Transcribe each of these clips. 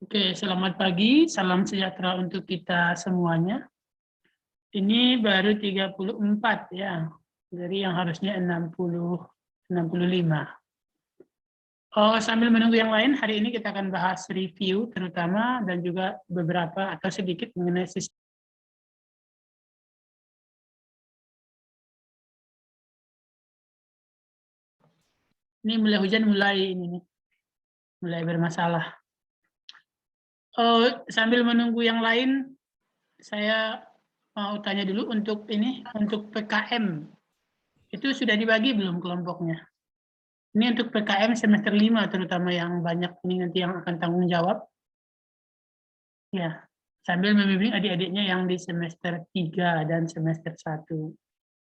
Oke, selamat pagi, salam sejahtera untuk kita semuanya. Ini baru 34 ya, dari yang harusnya 65. Oh, sambil menunggu yang lain, hari ini kita akan bahas review terutama dan juga beberapa atau sedikit mengenai sistem. Ini mulai hujan, mulai bermasalah. Oh, sambil menunggu yang lain, saya mau tanya dulu untuk untuk PKM. Itu sudah dibagi belum kelompoknya? Ini untuk PKM semester 5 terutama yang banyak ini nanti yang akan tanggung jawab. Ya, sambil membimbing adik-adiknya yang di semester 3 dan semester 1.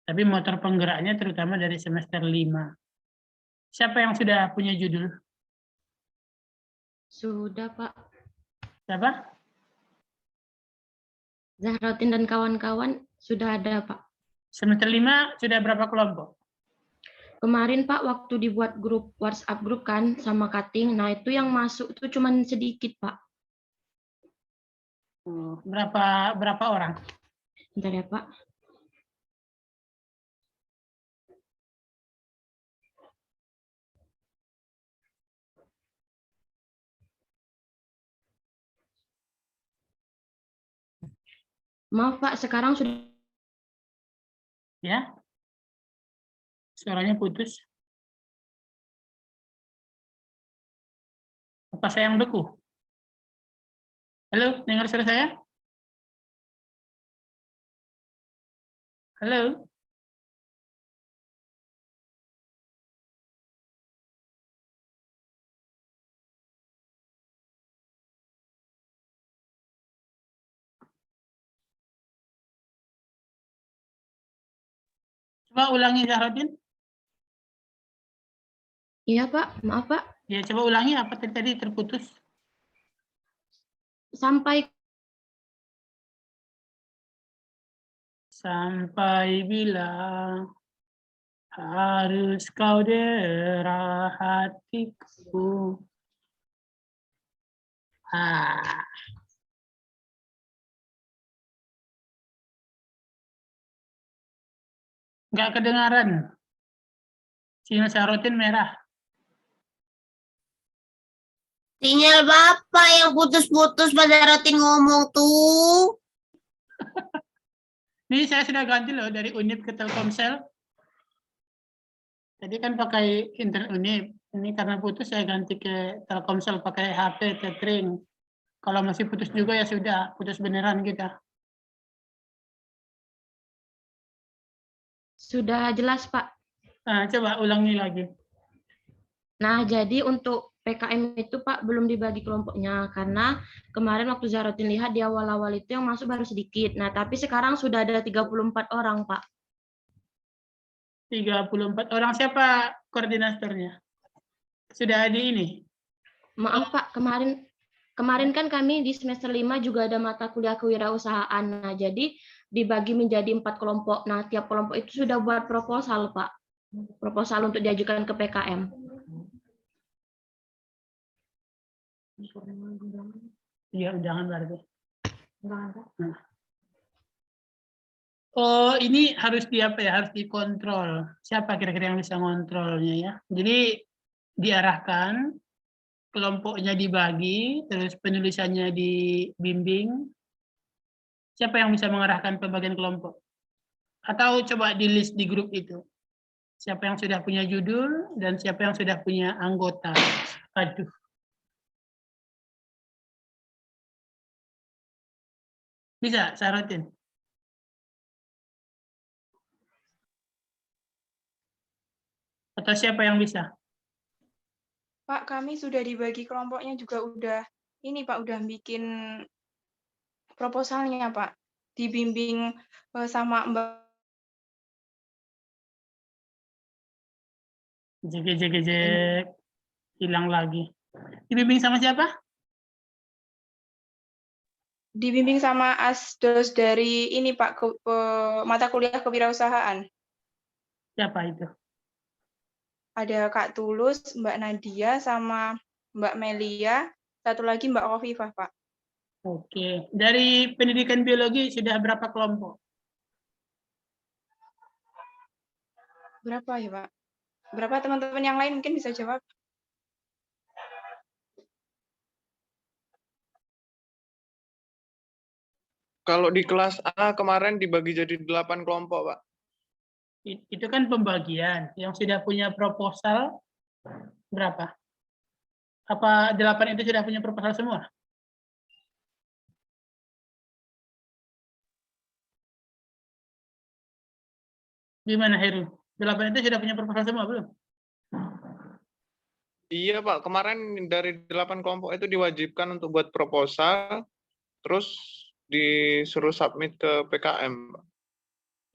Tapi motor penggeraknya terutama dari semester 5. Siapa yang sudah punya judul? Sudah, Pak. Siapa? Zahratin dan kawan-kawan sudah ada, Pak. Semester 5 sudah berapa kelompok? Kemarin, Pak, waktu dibuat grup WhatsApp grup kan sama cutting, nah itu yang masuk itu cuma sedikit, Pak. Berapa orang? Bentar ya, Pak. Maaf, Pak, sekarang sudah. Ya, suaranya putus. Apa saya yang beku? Halo, dengar suara saya? Halo? Coba ulangi, Zahratin. Iya, Pak. Maaf, Pak. Ya, coba ulangi apa tadi terputus. Sampai bila harus kau derah hatiku. Nggak kedengaran. Sinyal Zahratin merah. Sinyal Bapak yang putus-putus pada Rotin ngomong tuh. Ini saya sudah ganti loh dari Unip ke Telkomsel. Tadi kan pakai internet Unip. Ini karena putus saya ganti ke Telkomsel pakai HP tethering. Kalau masih putus juga ya sudah, putus beneran kita. sudah jelas, Pak. Nah, coba ulangi lagi. Nah, jadi untuk PKM itu, Pak, belum dibagi kelompoknya karena kemarin waktu Zahratin lihat di awal-awal itu yang masuk baru sedikit. Nah, tapi sekarang sudah ada 34 orang, Pak. 34 orang, siapa koordinatornya? Sudah di ini? Maaf, Pak, kemarin kan kami di semester 5 juga ada mata kuliah kewirausahaan. Nah, jadi dibagi menjadi 4 kelompok. Nah, tiap kelompok itu sudah buat proposal, Pak. Proposal untuk diajukan ke PKM. Iya, jangan berarti. Nah. Oh, ini harus harus dikontrol. Siapa kira-kira yang bisa ngontrolnya ya? Jadi diarahkan, kelompoknya dibagi, terus penulisannya dibimbing. Siapa yang bisa mengarahkan pembagian kelompok? Atau coba di list di grup itu. Siapa yang sudah punya judul dan siapa yang sudah punya anggota. Aduh. Bisa, Zahratin? Atau siapa yang bisa? Pak, kami sudah dibagi kelompoknya juga udah Pak, udah bikin proposalnya, Pak. Dibimbing sama Mbak. Jek, hilang lagi. Dibimbing sama siapa? Dibimbing sama asdos dari Pak, mata kuliah kewirausahaan. Siapa itu? Ada Kak Tulus, Mbak Nadia, sama Mbak Melia, satu lagi Mbak Khofifah, Pak. Oke, dari pendidikan biologi sudah berapa kelompok? Berapa ya, Pak? Berapa teman-teman yang lain mungkin bisa jawab? Kalau di kelas A kemarin dibagi jadi 8 kelompok, Pak. Itu kan pembagian. Yang sudah punya proposal berapa? Apa 8 itu sudah punya proposal semua? Gimana Heru? 8 itu sudah punya proposal semua belum? Iya, Pak. Kemarin dari 8 kelompok itu diwajibkan untuk buat proposal, terus disuruh submit ke PKM, Pak.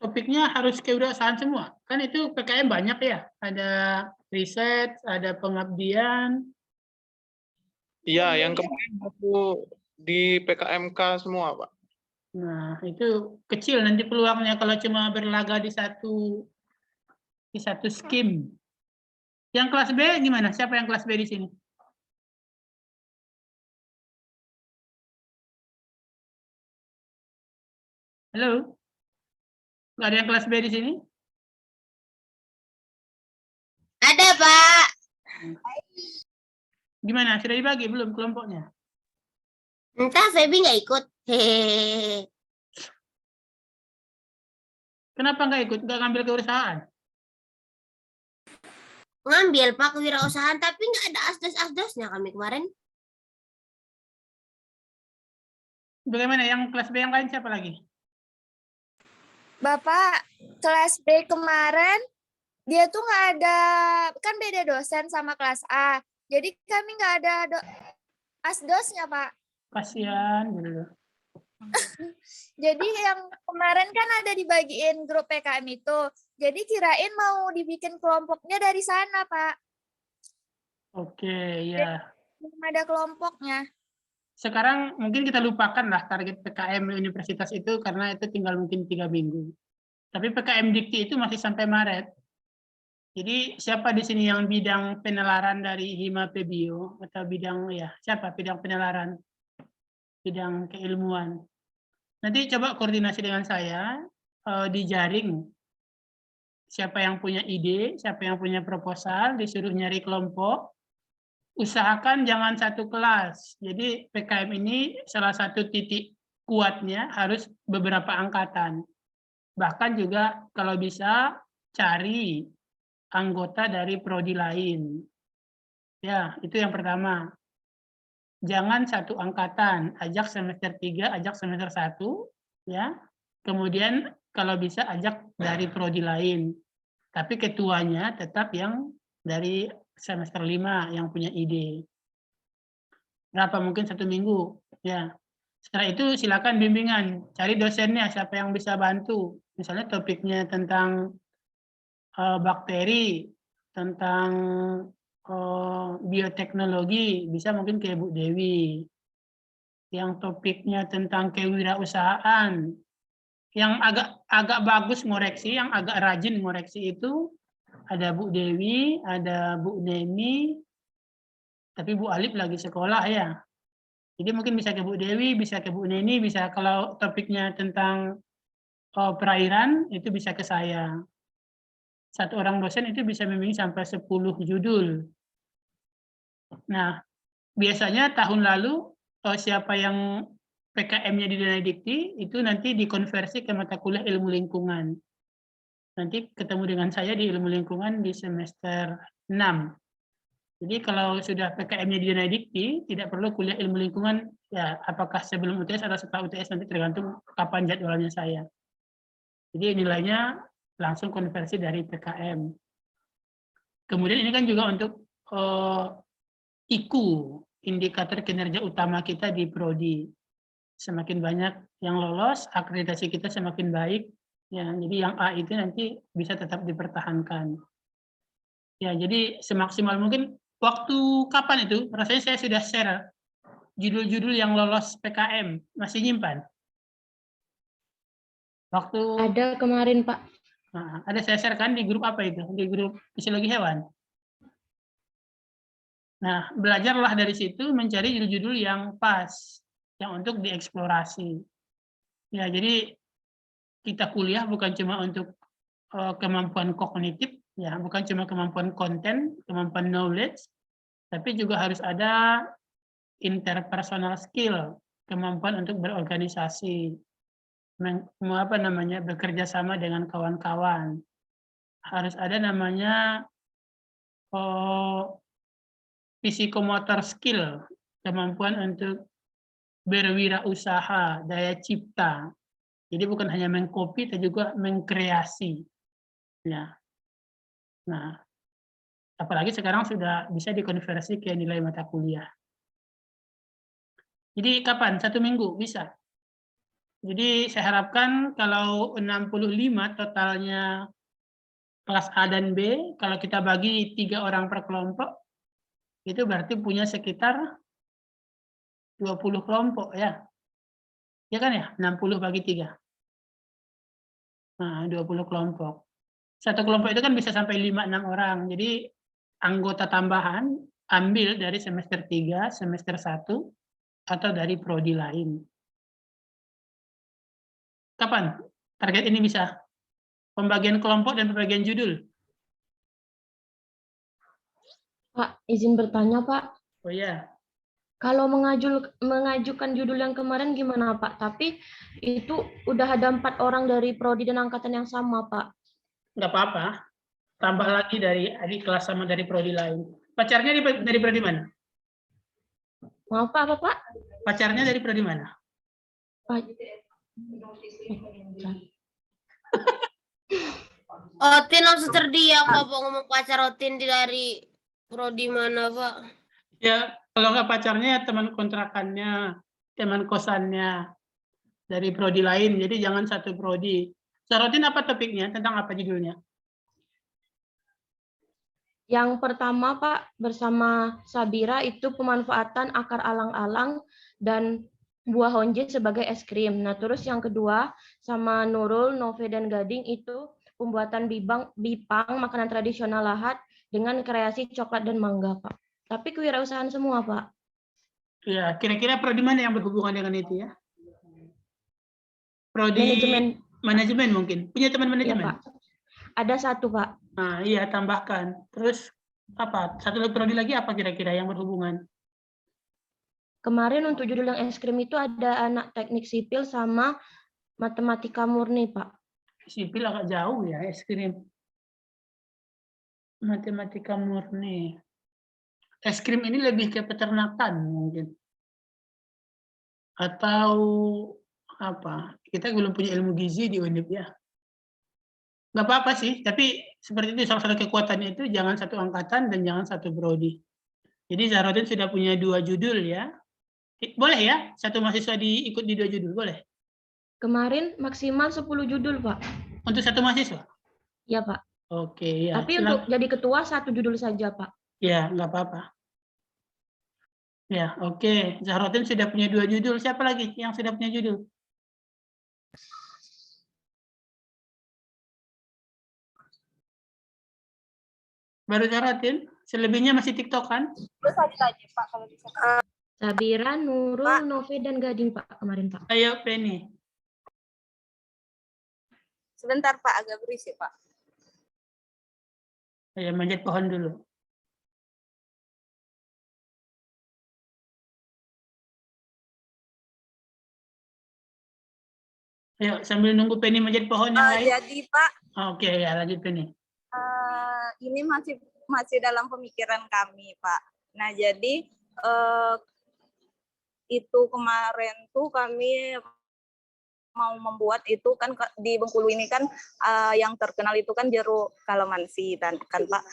Topiknya harus kewirausahaan semua. Kan itu PKM banyak ya. Ada riset, ada pengabdian. Iya, yang kemarin aku di PKMK semua, Pak. Nah, itu kecil nanti peluangnya kalau cuma berlaga di satu skim. Yang kelas B gimana? Siapa yang kelas B di sini? Halo? Nggak ada yang kelas B di sini? Ada, Pak. Gimana? Sudah dibagi belum kelompoknya? Entah, Feby nggak ikut. Hehehe. Kenapa nggak ikut? Nggak ngambil kewirausahaan? Ngambil, Pak, kewirausahaan, tapi nggak ada asdos-asdosnya kami kemarin. Bagaimana? Yang kelas B yang lain siapa lagi? Bapak, kelas B kemarin dia tuh nggak ada, kan beda dosen sama kelas A. Jadi kami nggak ada asdosnya, Pak. Kasihan gitu. Jadi yang kemarin kan ada dibagiin grup PKM itu. Jadi kirain mau dibikin kelompoknya dari sana, Pak. Oke, ya. Belum ada kelompoknya. Sekarang mungkin kita lupakan lah target PKM universitas itu karena itu tinggal mungkin 3 minggu. Tapi PKM Dikti itu masih sampai Maret. Jadi siapa di sini yang bidang penalaran dari Hima Pebio atau bidang siapa bidang penalaran, bidang keilmuan. Nanti coba koordinasi dengan saya di jaring. Siapa yang punya ide, siapa yang punya proposal, disuruh nyari kelompok. Usahakan jangan satu kelas. Jadi PKM ini salah satu titik kuatnya harus beberapa angkatan. Bahkan juga kalau bisa cari anggota dari prodi lain. Ya, itu yang pertama. Jangan satu angkatan, ajak semester 3, ajak semester 1, ya. Kemudian kalau bisa ajak dari prodi lain. Tapi ketuanya tetap yang dari semester 5 yang punya ide. Berapa mungkin 1 minggu, ya. Setelah itu silakan bimbingan, cari dosennya siapa yang bisa bantu. Misalnya topiknya tentang bakteri, tentang bioteknologi, bisa mungkin ke Bu Dewi. Yang topiknya tentang kewirausahaan, yang agak bagus ngoreksi, yang agak rajin ngoreksi itu ada Bu Dewi, ada Bu Neni, tapi Bu Alif lagi sekolah ya. Jadi mungkin bisa ke Bu Dewi, bisa ke Bu Neni, bisa kalau topiknya tentang perairan itu bisa ke saya. Satu orang dosen itu bisa membimbing sampai 10 judul. Nah, biasanya tahun lalu siapa yang PKM-nya di Dana Dikti itu nanti dikonversi ke mata kuliah ilmu lingkungan. Nanti ketemu dengan saya di ilmu lingkungan di semester 6. Jadi kalau sudah PKM-nya di Dana Dikti, tidak perlu kuliah ilmu lingkungan, ya apakah sebelum UTS atau setelah UTS nanti tergantung kapan jadwalnya saya. Jadi nilainya langsung konversi dari PKM. Kemudian ini kan juga untuk IKU, indikator kinerja utama kita di prodi. Semakin banyak yang lolos, akreditasi kita semakin baik. Ya, jadi yang A itu nanti bisa tetap dipertahankan. Ya, jadi semaksimal mungkin. Waktu kapan itu? Rasanya saya sudah share judul-judul yang lolos PKM. Masih nyimpan? Waktu Ada kemarin, Pak. Nah, ada saya share kan di grup apa itu? Di grup fisiologi hewan. Nah, belajarlah dari situ mencari judul-judul yang pas, yang untuk dieksplorasi. Ya, jadi kita kuliah bukan cuma untuk kemampuan kognitif, ya, bukan cuma kemampuan konten, kemampuan knowledge, tapi juga harus ada interpersonal skill, kemampuan untuk berorganisasi, bekerja sama dengan kawan-kawan. Harus ada namanya psikomotor skill, kemampuan untuk berwirausaha, daya cipta. Jadi bukan hanya mengcopy, tapi juga mengkreasi. Ya. Nah, apalagi sekarang sudah bisa dikonversi ke nilai mata kuliah. Jadi kapan? 1 minggu bisa. Jadi saya harapkan kalau 65 totalnya kelas A dan B, kalau kita bagi 3 orang per kelompok, itu berarti punya sekitar 20 kelompok ya. Ya kan ya? 60 bagi 3. Nah, 20 kelompok. Satu kelompok itu kan bisa sampai 5-6 orang. Jadi anggota tambahan ambil dari semester 3, semester 1, atau dari prodi lain. Kapan target ini bisa? Pembagian kelompok dan pembagian judul. Pak, izin bertanya, Pak. Oh iya. Kalau mengajukan judul yang kemarin gimana, Pak? Tapi itu udah ada 4 orang dari prodi dan angkatan yang sama, Pak. Nggak apa-apa. Tambah lagi dari adik kelas sama dari prodi lain. Pacarnya dari prodi mana? Maaf, Pak, apa, Pak? Pacarnya dari prodi mana? Pak. Otin langsung terdiam Bapak ngomong pacar Otin dari prodi mana, Pak? Ya, kalau nggak pacarnya teman kontrakannya, teman kosannya dari prodi lain. Jadi jangan satu prodi. Sarotin apa topiknya? Tentang apa judulnya? Yang pertama, Pak, bersama Sabira itu pemanfaatan akar alang-alang dan buah honje sebagai es krim. Nah, terus yang kedua sama Nurul, Nove, dan Gading itu pembuatan bipang makanan tradisional Lahat dengan kreasi coklat dan mangga, Pak. Tapi kewirausahaan semua, Pak. Ya, kira-kira prodi mana yang berhubungan dengan itu ya? Prodi manajemen mungkin. Punya teman Ya, manajemen? Pak. Ada satu, Pak. Nah, iya tambahkan. Terus apa? Satu prodi lagi apa kira-kira yang berhubungan? Kemarin untuk judul yang es krim itu ada anak teknik sipil sama matematika murni, Pak. Sipil agak jauh ya, es krim. Matematika murni. Es krim ini lebih ke peternakan mungkin. Atau apa? Kita belum punya ilmu gizi di UNIP ya. Nggak apa-apa sih, tapi seperti itu salah satu kekuatannya itu jangan satu angkatan dan jangan satu prodi. Jadi Zahrotin sudah punya 2 judul ya. Boleh ya, satu mahasiswa ikut di 2 judul, boleh? Kemarin maksimal 10 judul, Pak. Untuk satu mahasiswa? Ya, Pak. Oke, ya. Tapi untuk jadi ketua 1 judul saja, Pak. Ya, nggak apa-apa. Ya, oke. Zahrotin sudah punya 2 judul. Siapa lagi yang sudah punya judul? Baru Zahrotin? Selebihnya masih TikTok kan? Terus lagi Pak kalau bisa. Sabira, Nurul, Pak. Nove, dan Gading, Pak, kemarin, Pak. Ayo, Penny. Sebentar Pak, agak berisik Pak. Ayo, manjat pohon dulu. Ayo, sambil nunggu Penny manjat pohon yang lain. Jadi Pak, Oke, ya lanjut Penny. ini masih dalam pemikiran kami Pak. Nah jadi itu kemarin tuh kami mau membuat itu kan di Bengkulu ini kan yang terkenal itu kan jeruk kalamansi kan Pak.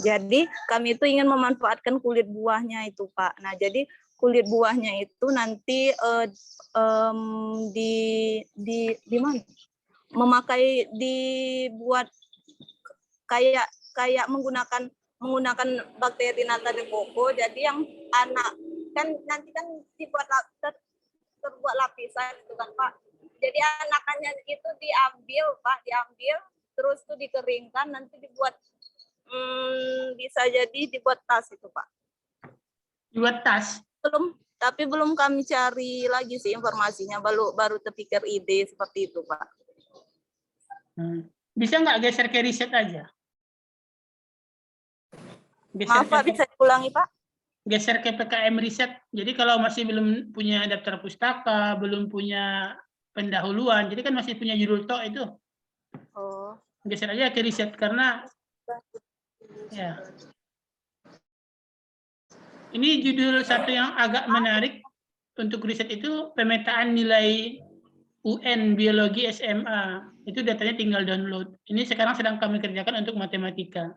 Jadi kami itu ingin memanfaatkan kulit buahnya itu Pak. Nah jadi kulit buahnya itu nanti di mana? Memakai dibuat kayak menggunakan bakteri nata de coco. Jadi yang anak kan nanti kan terbuat lapisan itu kan Pak. Jadi anakannya itu diambil terus tuh dikeringkan nanti dibuat bisa jadi dibuat tas itu Pak. Buat tas. Belum kami cari lagi sih informasinya, baru terpikir ide seperti itu, Pak. Bisa nggak geser ke riset aja? Maaf, Pak, bisa diulangi, Pak? Geser ke PKM riset. Jadi kalau masih belum punya daftar pustaka, belum punya pendahuluan, jadi kan masih punya judul tok itu. Oh. Geser aja ke riset karena ya. Ini judul satu yang agak menarik untuk riset itu pemetaan nilai UN biologi SMA. Itu datanya tinggal download. Ini sekarang sedang kami kerjakan untuk matematika.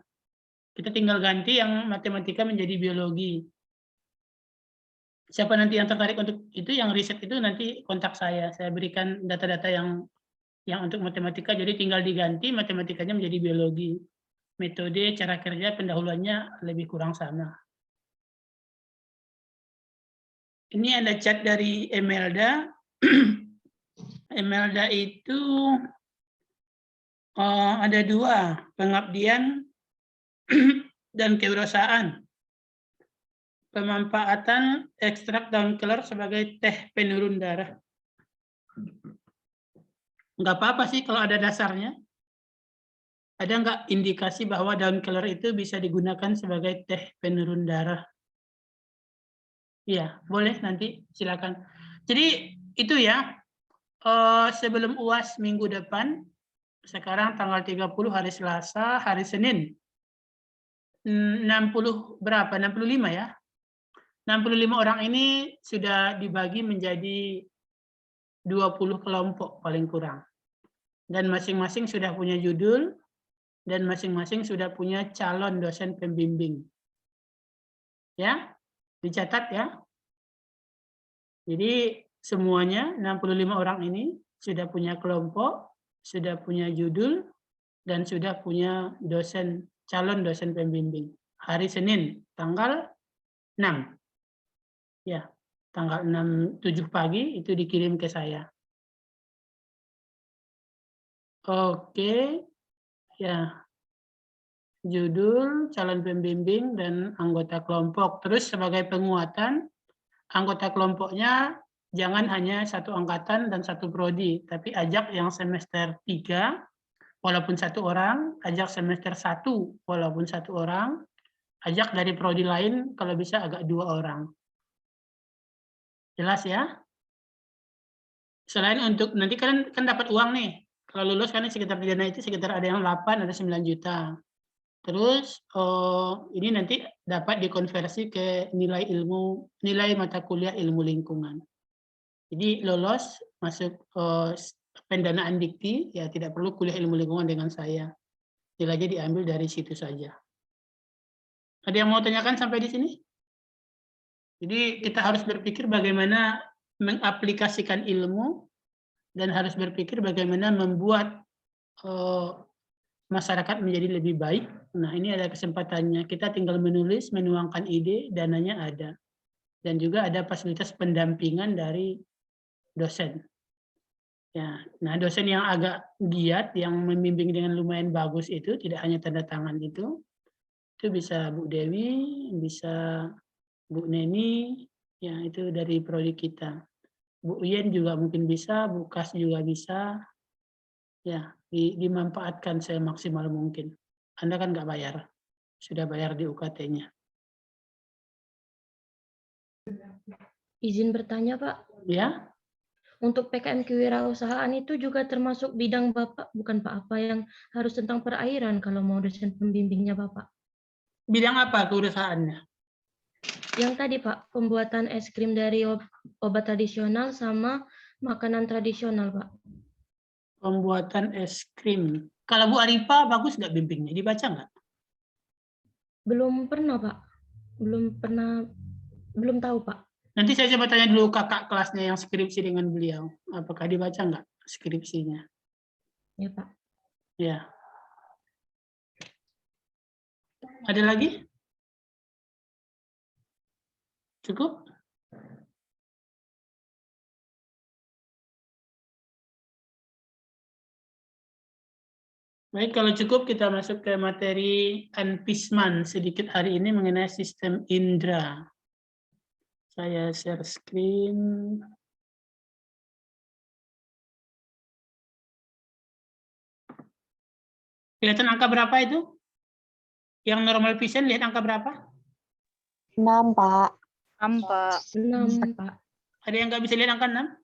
Kita tinggal ganti yang matematika menjadi biologi. Siapa nanti yang tertarik untuk itu, yang riset itu nanti kontak saya. Saya berikan data-data yang untuk matematika, jadi tinggal diganti matematikanya menjadi biologi. Metode, cara kerja, pendahuluannya lebih kurang sama. Ini ada chat dari Emelda. Emelda itu ada 2, pengabdian dan kewirausahaan. Pemanfaatan ekstrak daun kelor sebagai teh penurun darah. Nggak apa-apa sih kalau ada dasarnya. Ada nggak indikasi bahwa daun kelor itu bisa digunakan sebagai teh penurun darah? Iya, boleh nanti silakan. Jadi itu ya, sebelum UAS minggu depan, sekarang tanggal 30 hari Selasa, hari Senin. 60 berapa? 65 ya? 65 orang ini sudah dibagi menjadi 20 kelompok paling kurang. Dan masing-masing sudah punya judul, dan masing-masing sudah punya calon dosen pembimbing. Ya, dicatat ya. Jadi semuanya 65 orang ini sudah punya kelompok, sudah punya judul, dan sudah punya dosen, calon dosen pembimbing. Hari Senin, tanggal 6. Ya, tanggal 6, 7 pagi itu dikirim ke saya. Oke, ya. Judul, calon pembimbing, dan anggota kelompok. Terus sebagai penguatan, anggota kelompoknya jangan hanya satu angkatan dan satu prodi, tapi ajak yang semester 3, walaupun 1 orang, ajak semester 1, walaupun 1 orang, ajak dari prodi lain, kalau bisa agak 2 orang. Jelas ya? Selain untuk, nanti kan dapat uang nih, kalau lulus kan sekitar pidana itu sekitar ada yang 8, ada 9 juta. Terus ini nanti dapat dikonversi ke nilai mata kuliah ilmu lingkungan. Jadi lolos masuk pendanaan dikti, ya tidak perlu kuliah ilmu lingkungan dengan saya. Nilainya diambil dari situ saja. Ada yang mau tanyakan sampai di sini? Jadi kita harus berpikir bagaimana mengaplikasikan ilmu dan harus berpikir bagaimana membuat masyarakat menjadi lebih baik. Nah, ini ada kesempatannya. Kita tinggal menulis, menuangkan ide, dananya ada. Dan juga ada fasilitas pendampingan dari dosen. Ya, nah dosen yang agak giat, yang membimbing dengan lumayan bagus itu, tidak hanya tanda tangan itu bisa Bu Dewi, bisa Bu Neni, ya itu dari prodi kita. Bu Uyen juga mungkin bisa, Bu Kas juga bisa. Ya, dimanfaatkan semaksimal mungkin. Anda kan nggak bayar, sudah bayar di UKT-nya. Izin bertanya, Pak. Ya. Untuk PKM kewirausahaan itu juga termasuk bidang Bapak, bukan Pak, apa yang harus tentang perairan kalau mau dosen pembimbingnya Bapak? Bidang apa kewirausahaannya? Yang tadi Pak, pembuatan es krim dari obat tradisional sama makanan tradisional Pak. Pembuatan es krim. Kalau Bu Arifa bagus nggak bimbingnya? Dibaca nggak? Belum pernah Pak. Belum tahu Pak. Nanti saya coba tanya dulu kakak kelasnya yang skripsi dengan beliau. Apakah dibaca nggak skripsinya? Ya Pak. Ya. Ada lagi? Cukup? Baik, kalau cukup kita masuk ke materi Anpisman sedikit hari ini mengenai sistem indera. Saya share screen. Kelihatan angka berapa itu? Yang normal vision lihat angka berapa? 6, Pak. Pak. 6, Pak. Ada yang nggak bisa lihat angka 6?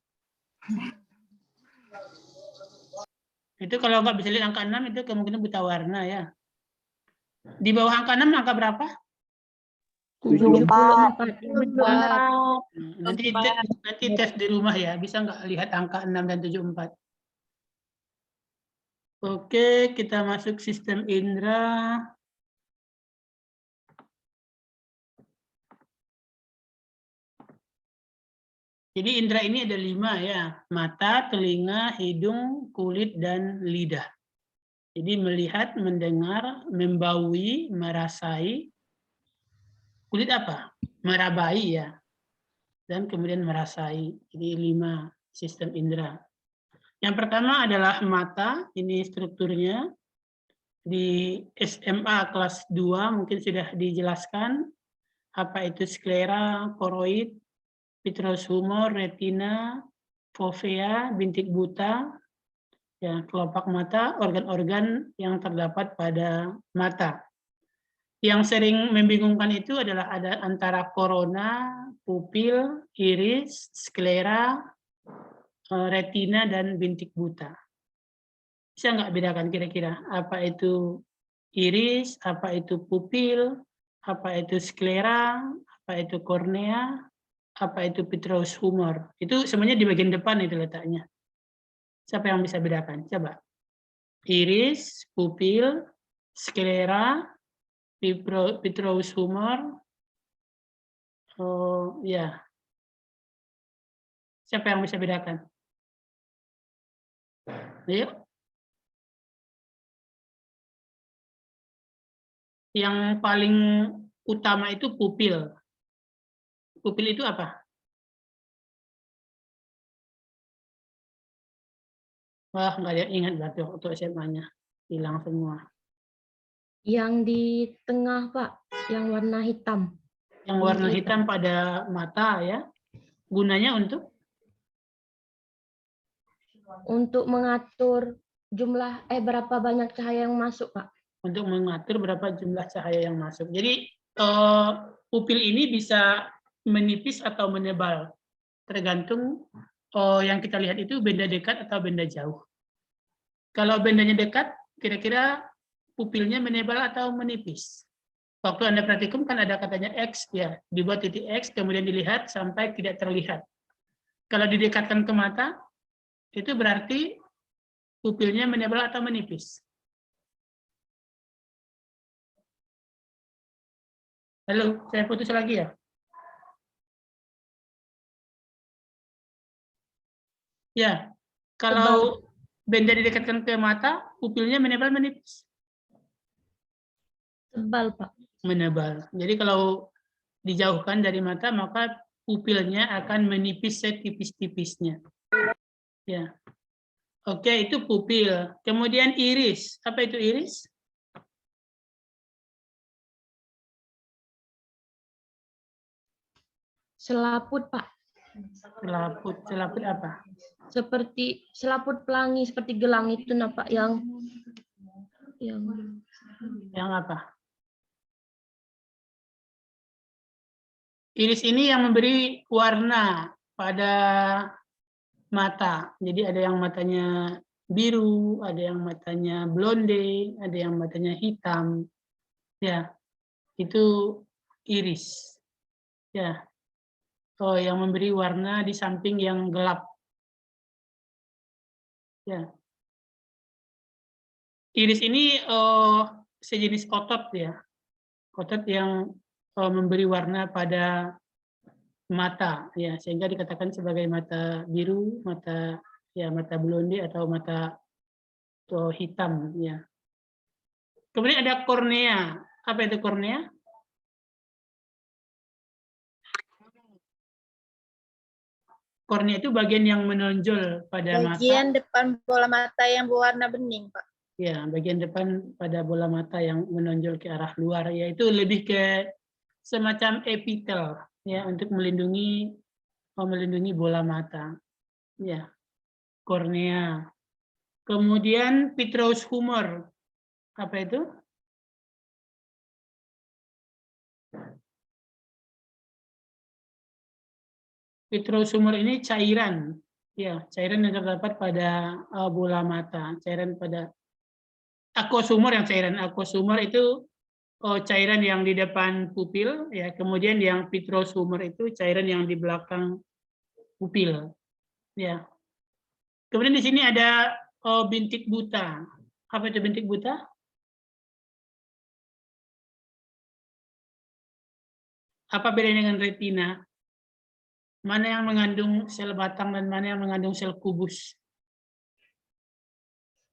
Itu kalau nggak bisa lihat angka 6 itu kemungkinan buta warna ya. Di bawah angka 6 angka berapa? 74. 74. Nanti tes di rumah ya, bisa nggak lihat angka 6 dan 74. Oke, kita masuk sistem indera. Jadi indera ini ada 5 ya, mata, telinga, hidung, kulit, dan lidah. Jadi melihat, mendengar, membaui, merasai, kulit apa? Merabai ya, dan kemudian merasai. Jadi 5 sistem indera. Yang pertama adalah mata, ini strukturnya. Di SMA kelas 2 mungkin sudah dijelaskan apa itu sklera, koroid, vitreous humor, retina, fovea, bintik buta, ya, kelopak mata, organ-organ yang terdapat pada mata. Yang sering membingungkan itu adalah ada antara korona, pupil, iris, sklera, retina, dan bintik buta. Bisa nggak bedakan kira-kira apa itu iris, apa itu pupil, apa itu sklera, apa itu kornea, apa itu vitreous humor. Itu semuanya di bagian depan itu letaknya. Siapa yang bisa bedakan? Coba. Iris, pupil, sklera, vitreous humor. Oh, ya. Siapa yang bisa bedakan? Ayo. Yang paling utama itu pupil. Pupil itu apa? Wah, nggak ada ingat berarti waktu SMA-nya. Hilang semua. Yang di tengah, Pak, yang warna hitam. Yang warna hitam pada mata ya. Gunanya untuk mengatur jumlah berapa banyak cahaya yang masuk, Pak. Untuk mengatur berapa jumlah cahaya yang masuk. Jadi pupil ini bisa menipis atau menebal, tergantung yang kita lihat itu benda dekat atau benda jauh. Kalau bendanya dekat, kira-kira pupilnya menebal atau menipis. Waktu Anda praktikum kan ada katanya X ya, dibuat titik X kemudian dilihat sampai tidak terlihat. Kalau didekatkan ke mata, itu berarti pupilnya menebal atau menipis. Halo, saya putus lagi ya? Ya, kalau benda didekatkan ke mata, pupilnya menebal menipis? Tebal, Pak. Menebal. Jadi kalau dijauhkan dari mata, maka pupilnya akan menipis setipis-tipisnya. Ya. Oke, itu pupil. Kemudian iris. Apa itu iris? Selaput, Pak. Selaput. Selaput apa? Seperti selaput pelangi, seperti gelang itu, Pak, yang apa? Iris ini yang memberi warna pada mata. Jadi ada yang matanya biru, ada yang matanya blonde, ada yang matanya hitam. Ya, itu iris. Ya. Oh, yang memberi warna di samping yang gelap. Ya. Iris ini sejenis otot ya. Otot yang memberi warna pada mata ya, sehingga dikatakan sebagai mata biru, mata blonde atau mata hitam ya. Kemudian ada kornea. Apa itu kornea? Kornea itu bagian yang menonjol pada mata. Bagian depan bola mata yang berwarna bening, Pak. Ya, bagian depan pada bola mata yang menonjol ke arah luar, yaitu lebih ke semacam epitel. ya untuk melindungi bola mata, ya, kornea. Kemudian vitreous humor, apa itu? Vitreous humor ini cairan, ya, cairan yang terdapat pada bola mata, cairan pada aqueous humor, yang cairan aqueous humor itu cairan yang di depan pupil, ya, kemudian yang vitreous humor itu cairan yang di belakang pupil, ya. Kemudian di sini ada bintik buta. Apa itu bintik buta? Apa bedanya dengan retina? Mana yang mengandung sel batang dan mana yang mengandung sel kubus?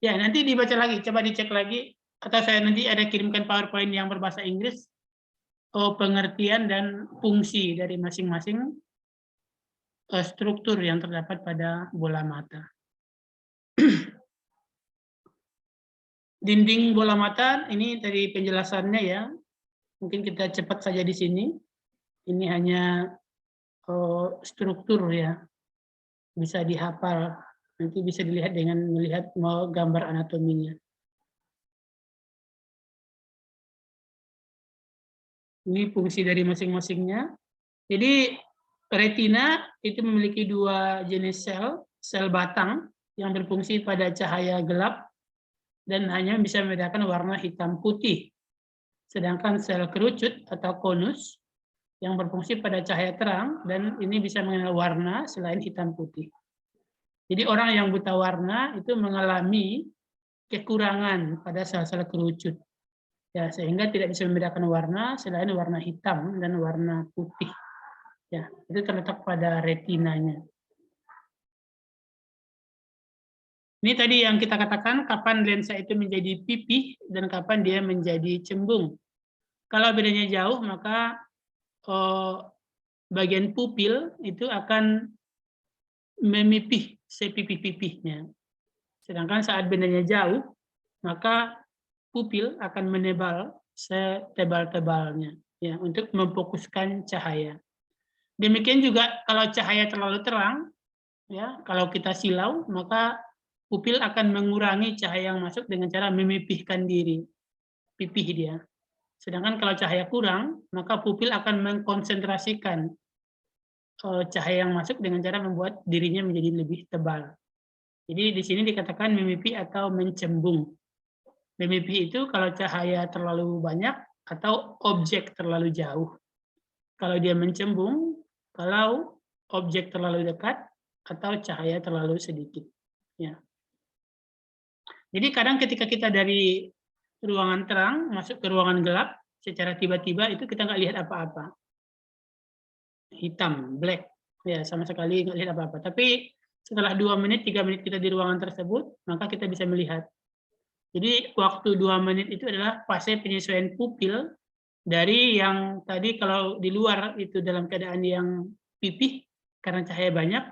Ya, nanti dibaca lagi, coba dicek lagi, atau saya nanti ada kirimkan PowerPoint yang berbahasa Inggris, pengertian dan fungsi dari masing-masing struktur yang terdapat pada bola mata. Dinding bola mata, ini tadi penjelasannya ya, mungkin kita cepat saja di sini. Ini hanya struktur ya, bisa dihafal, nanti bisa dilihat dengan melihat gambar anatominya. Ini fungsi dari masing-masingnya. Jadi retina itu memiliki dua jenis sel batang yang berfungsi pada cahaya gelap dan hanya bisa membedakan warna hitam putih. Sedangkan sel kerucut atau konus yang berfungsi pada cahaya terang dan ini bisa mengenal warna selain hitam putih. Jadi orang yang buta warna itu mengalami kekurangan pada sel-sel kerucut. Ya, sehingga tidak bisa membedakan warna selain warna hitam dan warna putih. Ya, itu terletak pada retinanya. Ini tadi yang kita katakan kapan lensa itu menjadi pipih dan kapan dia menjadi cembung. Kalau bedanya jauh, maka bagian pupil itu akan memipih sepipih-pipihnya. Sedangkan saat bedanya jauh, maka pupil akan menebal setebal-tebalnya ya untuk memfokuskan cahaya. Demikian juga kalau cahaya terlalu terang, ya kalau kita silau, maka pupil akan mengurangi cahaya yang masuk dengan cara memipihkan diri, pipih dia. Sedangkan kalau cahaya kurang, maka pupil akan mengkonsentrasikan cahaya yang masuk dengan cara membuat dirinya menjadi lebih tebal. Jadi di sini dikatakan memipih atau mencembung. Memipih itu kalau cahaya terlalu banyak atau objek terlalu jauh. Kalau dia mencembung, kalau objek terlalu dekat atau cahaya terlalu sedikit. Ya. Jadi kadang ketika kita dari ruangan terang masuk ke ruangan gelap, secara tiba-tiba itu kita nggak lihat apa-apa. Hitam, black, ya sama sekali nggak lihat apa-apa. Tapi setelah 2 menit, 3 menit kita di ruangan tersebut, maka kita bisa melihat. Jadi waktu 2 menit itu adalah fase penyesuaian pupil dari yang tadi kalau di luar itu dalam keadaan yang pipih karena cahaya banyak,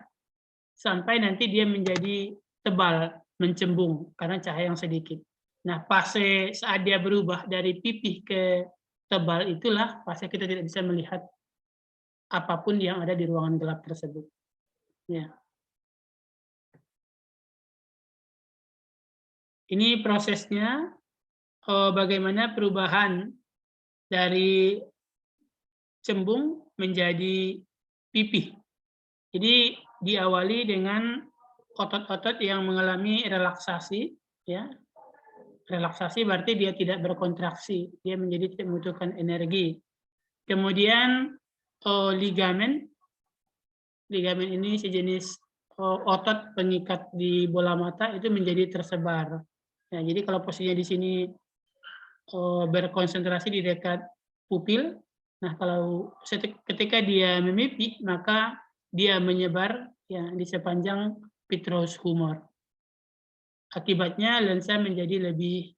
sampai nanti dia menjadi tebal, mencembung karena cahaya yang sedikit. Nah, fase saat dia berubah dari pipih ke tebal itulah fase kita tidak bisa melihat apapun yang ada di ruangan gelap tersebut. Ya. Ini prosesnya bagaimana perubahan dari cembung menjadi pipih. Jadi diawali dengan otot-otot yang mengalami relaksasi, ya. Relaksasi berarti dia tidak berkontraksi, dia menjadi tidak membutuhkan energi. Kemudian ligamen ini sejenis otot pengikat di bola mata itu menjadi tersebar. Ya, jadi kalau posisinya di sini berkonsentrasi di dekat pupil, nah kalau ketika dia memipih maka dia menyebar ya di sepanjang vitreous humor. Akibatnya lensa menjadi lebih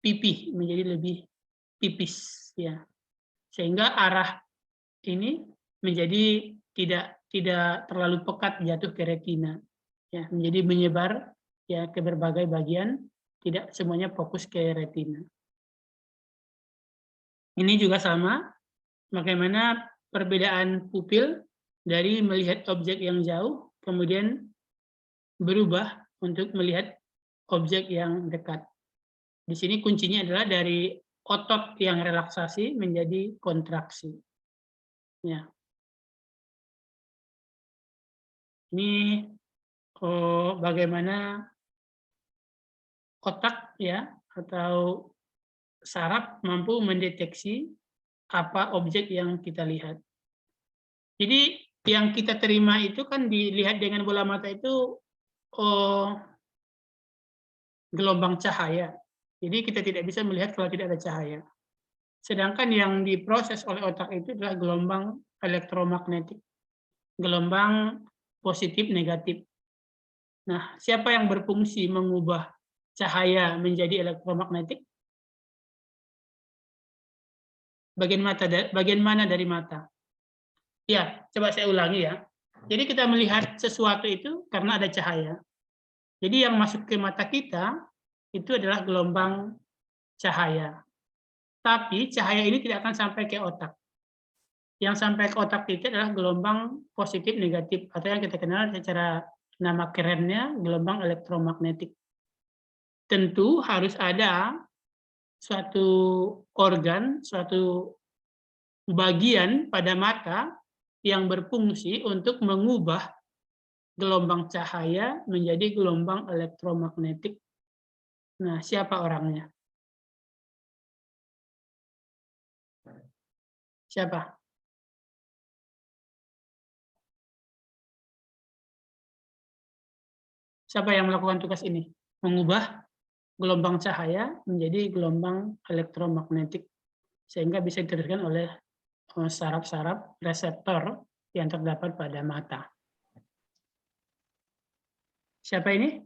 pipih, menjadi lebih tipis ya. Sehingga arah ini menjadi tidak terlalu pekat jatuh ke retina. Ya, menjadi menyebar ya ke berbagai bagian, tidak semuanya fokus ke retina. Ini juga sama, bagaimana perbedaan pupil dari melihat objek yang jauh, kemudian berubah untuk melihat objek yang dekat. Di sini kuncinya adalah dari otot yang relaksasi menjadi kontraksi. Ya. Ini bagaimana otak ya atau saraf mampu mendeteksi apa objek yang kita lihat. Jadi yang kita terima itu kan dilihat dengan bola mata itu gelombang cahaya. Jadi kita tidak bisa melihat kalau tidak ada cahaya. Sedangkan yang diproses oleh otak itu adalah gelombang elektromagnetik. Gelombang positif negatif. Nah, siapa yang berfungsi mengubah cahaya menjadi elektromagnetik? Bagian mana dari mata? Ya, coba saya ulangi ya. Jadi kita melihat sesuatu itu karena ada cahaya. Jadi yang masuk ke mata kita itu adalah gelombang cahaya. Tapi cahaya ini tidak akan sampai ke otak. Yang sampai ke otak itu adalah gelombang positif negatif atau yang kita kenal secara nama kerennya gelombang elektromagnetik. Tentu harus ada suatu organ, suatu bagian pada mata yang berfungsi untuk mengubah gelombang cahaya menjadi gelombang elektromagnetik. Nah, siapa orangnya? Siapa? Siapa yang melakukan tugas ini? Mengubah gelombang cahaya menjadi gelombang elektromagnetik sehingga bisa diteruskan oleh saraf-saraf reseptor yang terdapat pada mata. Siapa ini?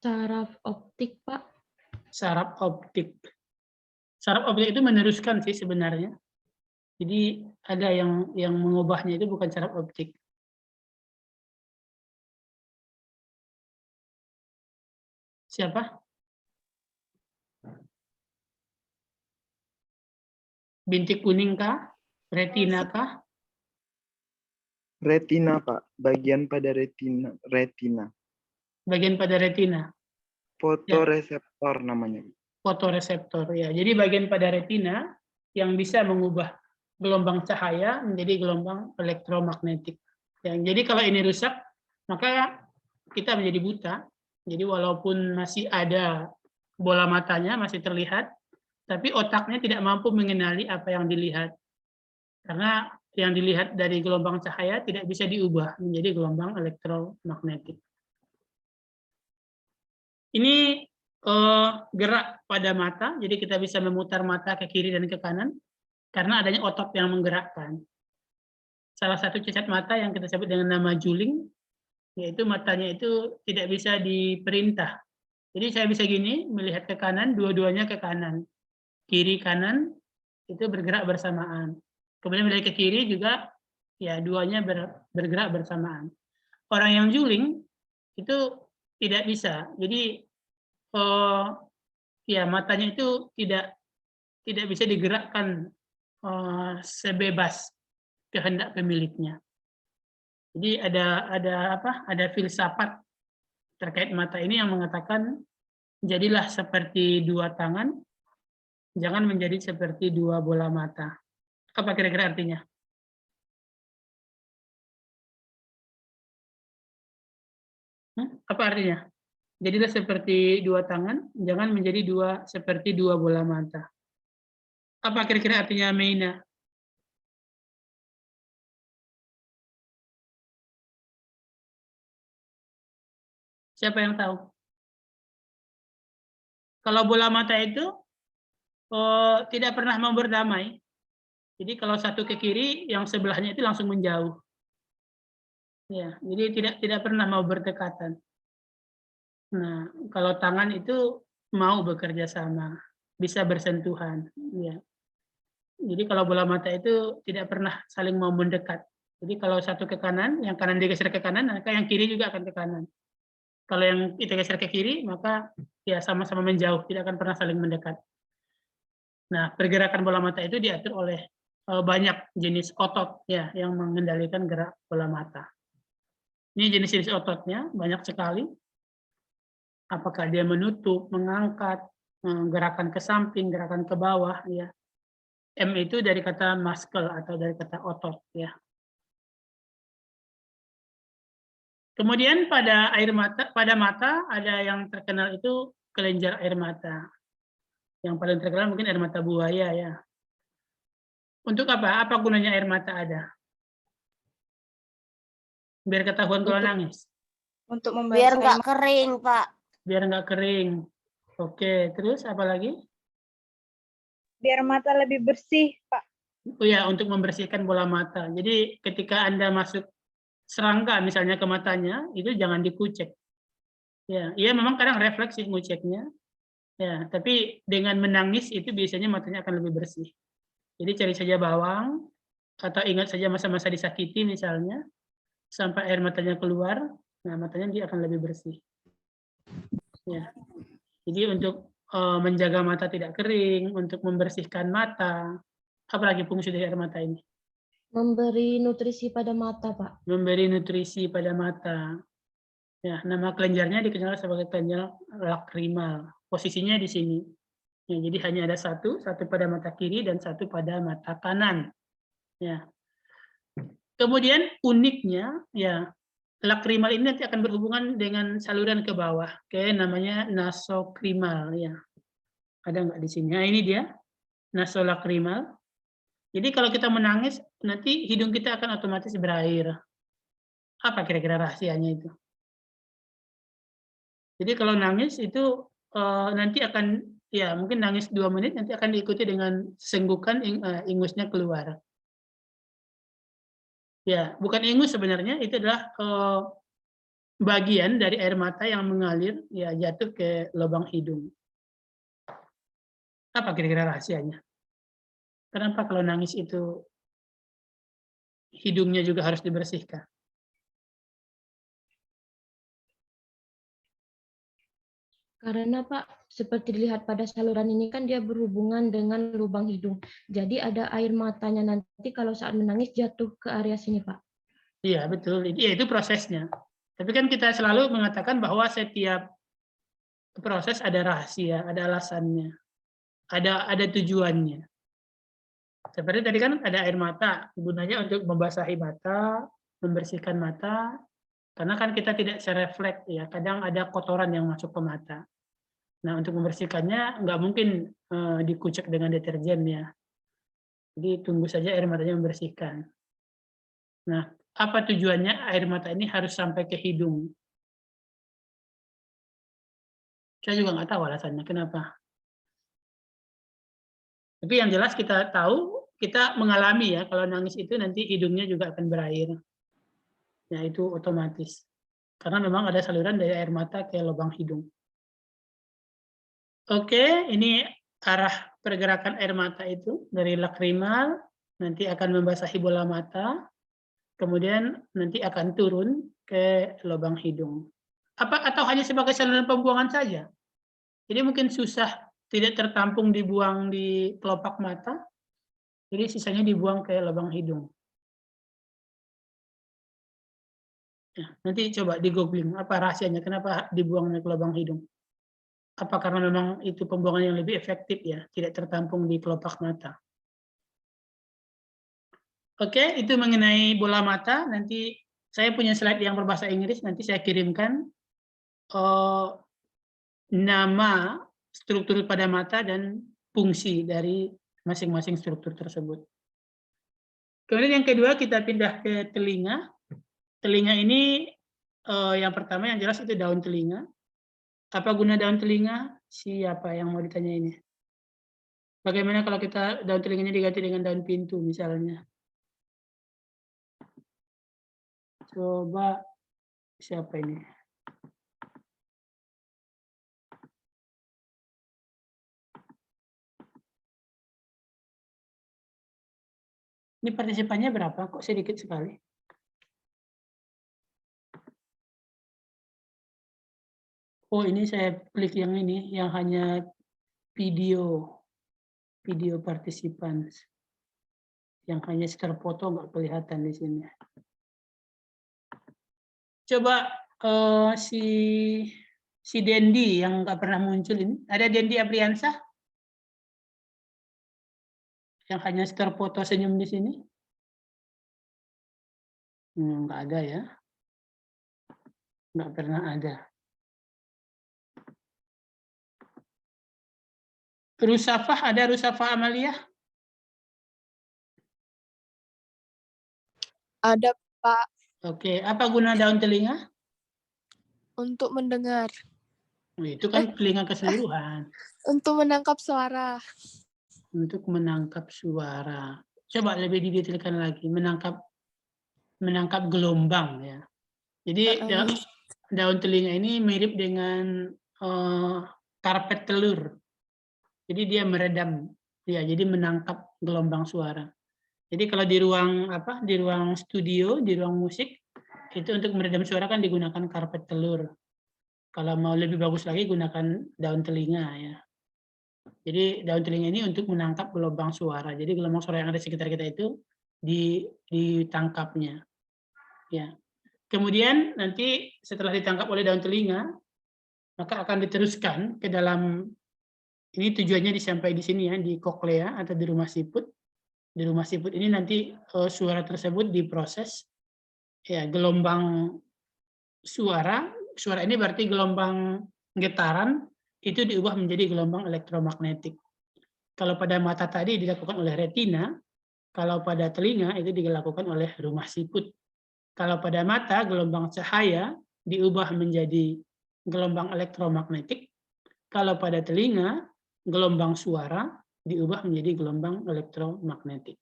Saraf optik, Pak. Saraf optik. Saraf optik itu meneruskan sih sebenarnya. Jadi ada yang mengubahnya itu bukan saraf optik. Siapa? Bintik kuning kah? Retina kah? Retina, Pak. Bagian pada retina. Bagian pada retina. Fotoreseptor namanya. Fotoreseptor ya. Jadi bagian pada retina yang bisa mengubah gelombang cahaya menjadi gelombang elektromagnetik. Ya, jadi kalau ini rusak, maka kita menjadi buta. Jadi walaupun masih ada bola matanya, masih terlihat, tapi otaknya tidak mampu mengenali apa yang dilihat. Karena yang dilihat dari gelombang cahaya tidak bisa diubah menjadi gelombang elektromagnetik. Ini gerak pada mata, jadi kita bisa memutar mata ke kiri dan ke kanan, karena adanya otot yang menggerakkan. Salah satu cacat mata yang kita sebut dengan nama juling, yaitu matanya itu tidak bisa diperintah. Jadi saya bisa gini, melihat ke kanan, dua-duanya ke kanan. Kiri, kanan, itu bergerak bersamaan. Kemudian melihat ke kiri juga, ya duanya bergerak bersamaan. Orang yang juling, itu tidak bisa. Jadi, ya matanya itu tidak bisa digerakkan sebebas kehendak pemiliknya. Jadi ada filsafat terkait mata ini yang mengatakan jadilah seperti dua tangan, jangan menjadi seperti dua bola mata. Apa kira-kira artinya? Apa artinya? Jadilah seperti dua tangan, jangan menjadi seperti dua bola mata. Apa kira-kira artinya Meina? Siapa yang tahu? Kalau bola mata itu tidak pernah mau berdamai. Jadi kalau satu ke kiri, yang sebelahnya itu langsung menjauh. Ya, jadi tidak pernah mau berdekatan. Nah, kalau tangan itu mau bekerja sama, bisa bersentuhan. Ya. Jadi kalau bola mata itu tidak pernah saling mau mendekat. Jadi kalau satu ke kanan, yang kanan digeser ke kanan, maka yang kiri juga akan ke kanan. Kalau yang kita geser ke kiri, maka ya sama-sama menjauh, tidak akan pernah saling mendekat. Nah, pergerakan bola mata itu diatur oleh banyak jenis otot ya yang mengendalikan gerak bola mata. Ini jenis-jenis ototnya banyak sekali. Apakah dia menutup, mengangkat, gerakan ke samping, gerakan ke bawah ya. M itu dari kata muscle atau dari kata otot ya. Kemudian pada mata ada yang terkenal itu kelenjar air mata. Yang paling terkenal mungkin air mata buaya ya. Untuk apa? Apa gunanya air mata ada? Biar ketahuan kalau nangis. Untuk Biar membasahi nggak kering, Pak. Biar nggak kering. Oke, terus apa lagi? Biar mata lebih bersih, Pak. Oh ya, untuk membersihkan bola mata. Jadi ketika Anda masuk serangga misalnya ke matanya, itu jangan dikucek. Ya, iya memang kadang refleks sih nguceknya. Ya, tapi dengan menangis itu biasanya matanya akan lebih bersih. Jadi cari saja bawang atau ingat saja masa-masa disakiti misalnya sampai air matanya keluar, nah matanya dia akan lebih bersih. Ya. Jadi untuk menjaga mata tidak kering, untuk membersihkan mata, apalagi fungsi dari air mata ini? Memberi nutrisi pada mata, Pak. Memberi nutrisi pada mata. Ya, nama kelenjarnya dikenal sebagai kelenjar lakrimal. Posisinya di sini. Ya, jadi hanya ada satu pada mata kiri dan satu pada mata kanan. Ya. Kemudian uniknya, ya lakrimal ini nanti akan berhubungan dengan saluran ke bawah, kayak namanya nasokrimal. Ya, ada nggak di sini? Nah, ini dia nasolakrimal. Jadi kalau kita menangis, nanti hidung kita akan otomatis berair. Apa kira-kira rahasianya itu? Jadi kalau nangis itu nanti akan, ya mungkin nangis 2 menit, nanti akan diikuti dengan senggukan ingusnya keluar. Ya, bukan ingus sebenarnya, itu adalah bagian dari air mata yang mengalir, ya jatuh ke lubang hidung. Apa kira-kira rahasianya? Kenapa kalau nangis itu hidungnya juga harus dibersihkan? Karena Pak, seperti dilihat pada saluran ini kan dia berhubungan dengan lubang hidung. Jadi ada air matanya nanti kalau saat menangis jatuh ke area sini, Pak. Iya, betul. Ya, itu prosesnya. Tapi kan kita selalu mengatakan bahwa setiap proses ada rahasia, ada alasannya, ada tujuannya. Seperti tadi kan ada air mata, gunanya untuk membasahi mata, membersihkan mata, karena kan kita tidak serefleks ya, kadang ada kotoran yang masuk ke mata. Nah, untuk membersihkannya nggak mungkin dikucek dengan deterjen ya. Jadi tunggu saja air matanya membersihkan. Nah, apa tujuannya air mata ini harus sampai ke hidung? Saya juga nggak tahu alasannya kenapa. Tapi yang jelas kita tahu, kita mengalami ya, kalau nangis itu nanti hidungnya juga akan berair. Ya, itu otomatis. Karena memang ada saluran dari air mata ke lubang hidung. Oke, ini arah pergerakan air mata itu dari lakrimal, nanti akan membasahi bola mata, kemudian nanti akan turun ke lubang hidung. Atau hanya sebagai saluran pembuangan saja? Jadi mungkin susah, tidak tertampung dibuang di kelopak mata, jadi sisanya dibuang ke lubang hidung. Ya, nanti coba di googling, apa rahasianya, kenapa dibuangnya ke lubang hidung? Apa karena memang itu pembuangan yang lebih efektif ya, tidak tertampung di kelopak mata. Oke, itu mengenai bola mata, nanti saya punya slide yang berbahasa Inggris, nanti saya kirimkan nama struktur pada mata dan fungsi dari masing-masing struktur tersebut. Kemudian yang kedua kita pindah ke telinga. Telinga ini yang pertama yang jelas itu daun telinga. Apa guna daun telinga? Siapa yang mau ditanya ini? Bagaimana kalau kita daun telinganya diganti dengan daun pintu misalnya? Coba siapa ini? Ini partisipannya berapa? Kok sedikit sekali? Oh, ini saya klik yang ini, yang hanya video. Video participants. Yang hanya terfoto nggak kelihatan di sini. Coba si Dendi yang nggak pernah muncul ini. Ada Dendi Apriansah? Yang hanya terfoto senyum di sini? Nggak ada ya. Nggak pernah ada. Rusafah, ada Rusafah Amalia? Ada, Pak. Oke, apa guna daun telinga? Untuk mendengar. Itu kan telinga keseluruhan. Untuk menangkap suara. Untuk menangkap suara. Coba lebih didetailkan lagi, menangkap gelombang ya. Jadi daun telinga ini mirip dengan karpet telur. Jadi dia meredam, ya. Jadi menangkap gelombang suara. Jadi kalau di ruang studio, di ruang musik, itu untuk meredam suara kan digunakan karpet telur. Kalau mau lebih bagus lagi gunakan daun telinga ya. Jadi daun telinga ini untuk menangkap gelombang suara. Jadi gelombang suara yang ada di sekitar kita itu ditangkapnya. Ya. Kemudian nanti setelah ditangkap oleh daun telinga, maka akan diteruskan ke dalam, ini tujuannya disampai di sini ya, di koklea atau di rumah siput. Di rumah siput ini nanti suara tersebut diproses, ya, gelombang suara ini berarti gelombang getaran itu diubah menjadi gelombang elektromagnetik. Kalau pada mata tadi dilakukan oleh retina, kalau pada telinga itu dilakukan oleh rumah siput. Kalau pada mata gelombang cahaya diubah menjadi gelombang elektromagnetik. Kalau pada telinga gelombang suara diubah menjadi gelombang elektromagnetik.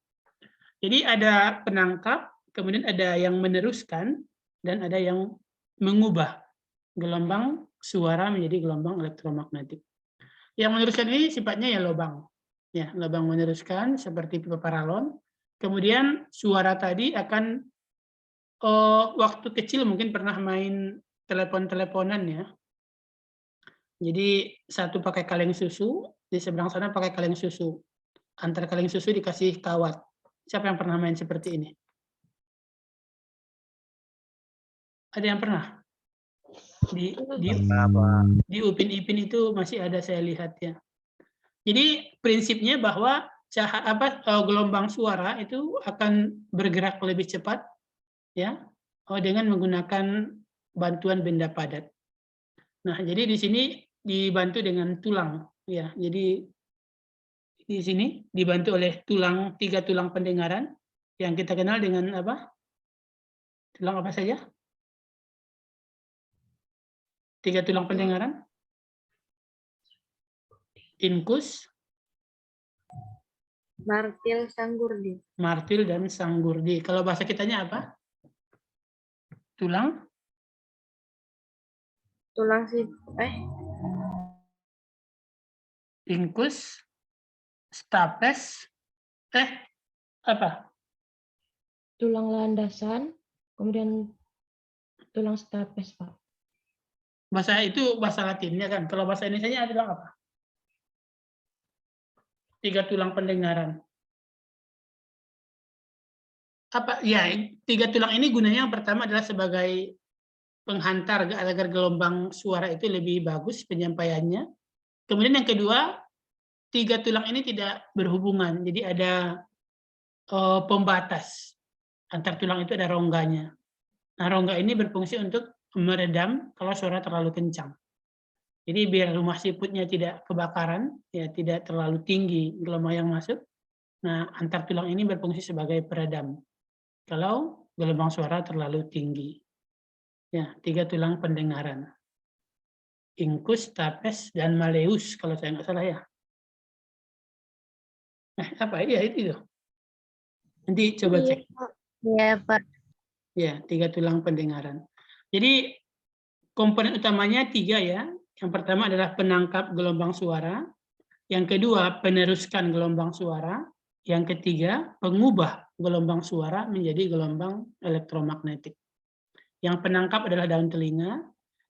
Jadi ada penangkap, kemudian ada yang meneruskan, dan ada yang mengubah gelombang suara menjadi gelombang elektromagnetik. Yang meneruskan ini sifatnya ya lubang. Ya, lubang meneruskan seperti pipa paralon. Kemudian suara tadi akan waktu kecil mungkin pernah main telepon-teleponan ya. Jadi satu pakai kaleng susu, di seberang sana pakai kaleng susu. Antar kaleng susu dikasih kawat. Siapa yang pernah main seperti ini? Ada yang pernah? Di Upin Ipin itu masih ada, saya lihat ya. Jadi prinsipnya bahwa gelombang suara itu akan bergerak lebih cepat ya, dengan menggunakan bantuan benda padat. Nah, jadi di sini dibantu dengan tulang ya. Jadi di sini dibantu oleh 3 tulang pendengaran yang kita kenal dengan apa? Tulang apa saja? 3 tulang pendengaran? Incus, Martil, sanggurdi. martil, dan sanggurdi. Kalau bahasa kitanya apa? Tulang? Tulang sih, Incus, stapes, apa? Tulang landasan, kemudian tulang stapes, Pak. Bahasa itu bahasa Latinnya kan. Kalau bahasa Indonesianya tulang apa? 3 tulang pendengaran. Apa? Ya, 3 tulang ini gunanya yang pertama adalah sebagai penghantar agar gelombang suara itu lebih bagus penyampaiannya. Kemudian yang kedua, 3 tulang ini tidak berhubungan. Jadi ada pembatas. Antar tulang itu ada rongganya. Nah, rongga ini berfungsi untuk meredam kalau suara terlalu kencang. Jadi biar rumah siputnya tidak kebakaran, ya tidak terlalu tinggi gelombang yang masuk. Nah, antar tulang ini berfungsi sebagai peredam kalau gelombang suara terlalu tinggi. Ya, 3 tulang pendengaran. Incus, stapes, dan malleus kalau saya nggak salah ya. Apa ya itu? Nanti coba cek. Iya, Pak. Ya, 3 tulang pendengaran. Jadi komponen utamanya 3 ya. Yang pertama adalah penangkap gelombang suara. Yang kedua, peneruskan gelombang suara. Yang ketiga, pengubah gelombang suara menjadi gelombang elektromagnetik. Yang penangkap adalah daun telinga.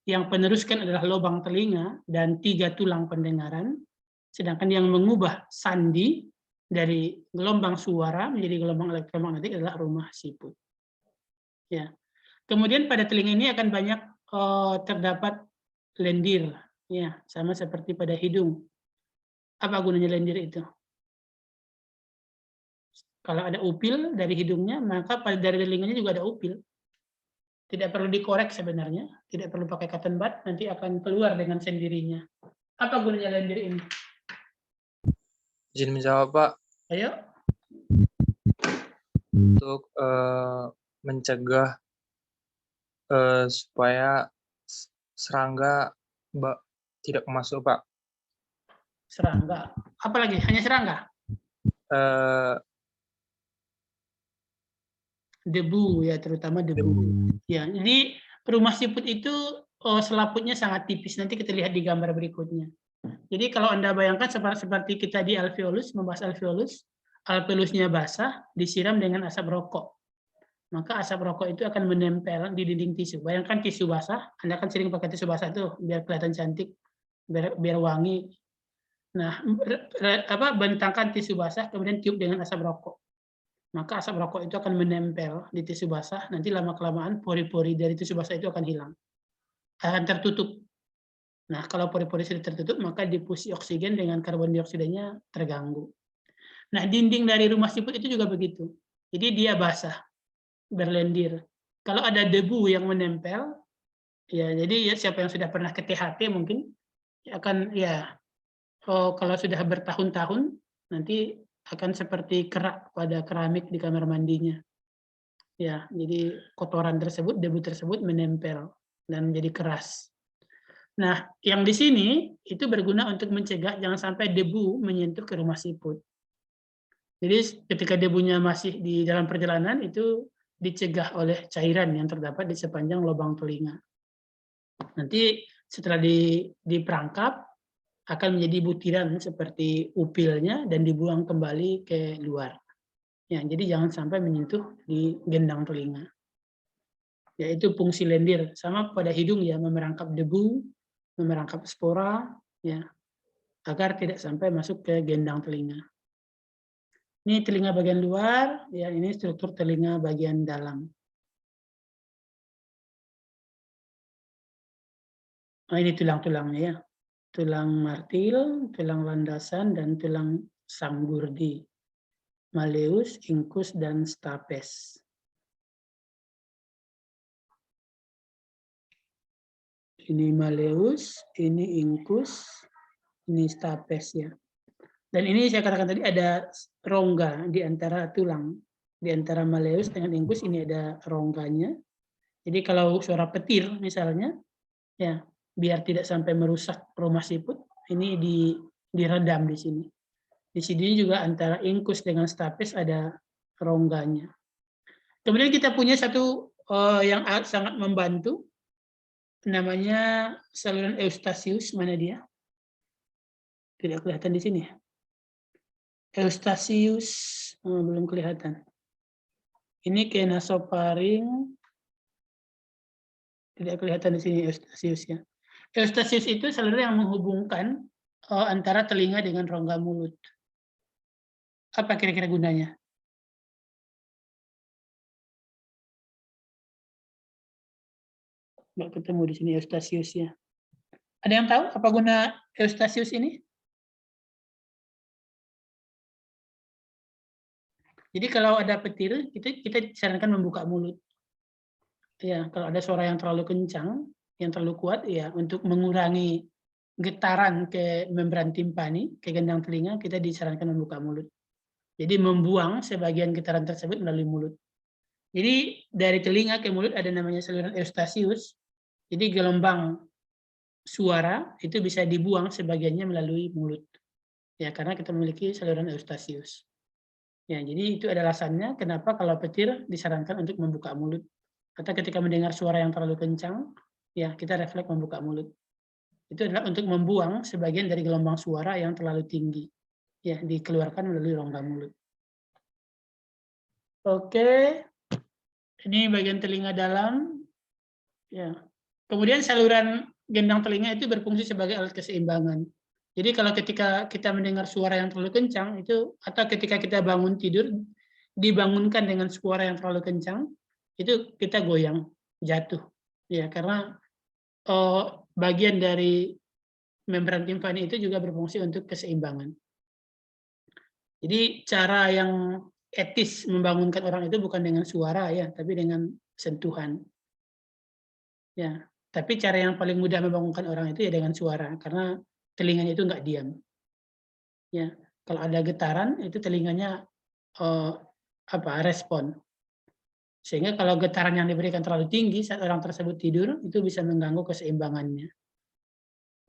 Yang peneruskan adalah lubang telinga dan 3 tulang pendengaran. Sedangkan yang mengubah sandi dari gelombang suara menjadi gelombang elektromagnetik adalah rumah siput. Ya. Kemudian pada telinga ini akan banyak terdapat lendir, ya, sama seperti pada hidung. Apa gunanya lendir itu? Kalau ada upil dari hidungnya, maka dari telinganya juga ada upil. Tidak perlu dikorek sebenarnya, tidak perlu pakai cotton bud, nanti akan keluar dengan sendirinya. Apa gunanya lendir ini? Izin menjawab, Pak. Ayo. Untuk mencegah supaya serangga tidak masuk, Pak. Serangga. Apalagi? Hanya serangga? Debu, ya, terutama debu. Ya, jadi rumah siput itu selaputnya sangat tipis. Nanti kita lihat di gambar berikutnya. Jadi kalau Anda bayangkan seperti kita di alveolus, membahas alveolus, alveolusnya basah, disiram dengan asap rokok. Maka asap rokok itu akan menempel di dinding tisu. Bayangkan tisu basah, Anda kan sering pakai tisu basah tuh, biar kelihatan cantik, biar wangi. Nah, bentangkan tisu basah, kemudian tiup dengan asap rokok. Maka asap rokok itu akan menempel di tisu basah, nanti lama-kelamaan pori-pori dari tisu basah itu akan hilang. Akan tertutup. Nah, kalau pori-pori sudah tertutup, maka difusi oksigen dengan karbon dioksidanya terganggu. Nah, dinding dari rumah siput itu juga begitu. Jadi dia basah, berlendir. Kalau ada debu yang menempel, ya jadi ya siapa yang sudah pernah ke THT mungkin akan ya kalau sudah bertahun-tahun nanti akan seperti kerak pada keramik di kamar mandinya. Ya, jadi kotoran tersebut, debu tersebut menempel dan menjadi keras. Nah, yang di sini itu berguna untuk mencegah jangan sampai debu menyentuh ke rumah siput. Jadi ketika debunya masih di dalam perjalanan itu dicegah oleh cairan yang terdapat di sepanjang lubang telinga. Nanti setelah diperangkap akan menjadi butiran seperti upilnya dan dibuang kembali ke luar. Ya, jadi jangan sampai menyentuh di gendang telinga. Yaitu fungsi lendir, sama pada hidung ya, memerangkap debu, memerangkap spora, ya, agar tidak sampai masuk ke gendang telinga. Ini telinga bagian luar, ya ini struktur telinga bagian dalam. Nah, ini tulang-tulangnya ya. Tulang martil, tulang landasan, dan tulang sanggurdi. Malleus, incus, dan stapes. Ini malleus, ini incus, ini stapes ya. Dan ini saya katakan tadi ada rongga di antara tulang. Di antara malleus dengan incus ini ada rongganya. Jadi kalau suara petir misalnya, ya biar tidak sampai merusak rumah siput, ini diredam di sini. Di sini juga antara incus dengan stapes ada rongganya. Kemudian kita punya satu yang sangat membantu, namanya saluran Eustachius. Mana dia? Tidak kelihatan di sini. Eustachius belum kelihatan. Ini ke nasofaring. Tidak kelihatan di sini Eustachius ya. Eustachius itu saluran yang menghubungkan antara telinga dengan rongga mulut. Apa kira-kira gunanya? Nggak ketemu di sini Eustachius ya. Ada yang tahu apa guna Eustachius ini? Jadi kalau ada petir, kita disarankan membuka mulut. Ya, kalau ada suara yang terlalu kencang, yang terlalu kuat, ya untuk mengurangi getaran ke membran timpani, ke gendang telinga, kita disarankan membuka mulut. Jadi membuang sebagian getaran tersebut melalui mulut. Jadi dari telinga ke mulut ada namanya saluran Eustachius. Jadi gelombang suara itu bisa dibuang sebagiannya melalui mulut. Ya, karena kita memiliki saluran Eustachius. Ya, jadi itu adalah alasannya kenapa kalau petir disarankan untuk membuka mulut. Atau ketika mendengar suara yang terlalu kencang, ya kita refleks membuka mulut. Itu adalah untuk membuang sebagian dari gelombang suara yang terlalu tinggi. Ya, dikeluarkan melalui rongga mulut. Oke. Ini bagian telinga dalam. Ya. Kemudian saluran gendang telinga itu berfungsi sebagai alat keseimbangan. Jadi kalau ketika kita mendengar suara yang terlalu kencang itu, atau ketika kita bangun tidur dibangunkan dengan suara yang terlalu kencang, itu kita goyang, jatuh, ya karena bagian dari membran timpani itu juga berfungsi untuk keseimbangan. Jadi cara yang etis membangunkan orang itu bukan dengan suara ya, tapi dengan sentuhan. Ya, tapi cara yang paling mudah membangunkan orang itu ya dengan suara, karena telinganya itu nggak diam. Ya, kalau ada getaran itu telinganya respon. Sehingga kalau getaran yang diberikan terlalu tinggi saat orang tersebut tidur itu bisa mengganggu keseimbangannya.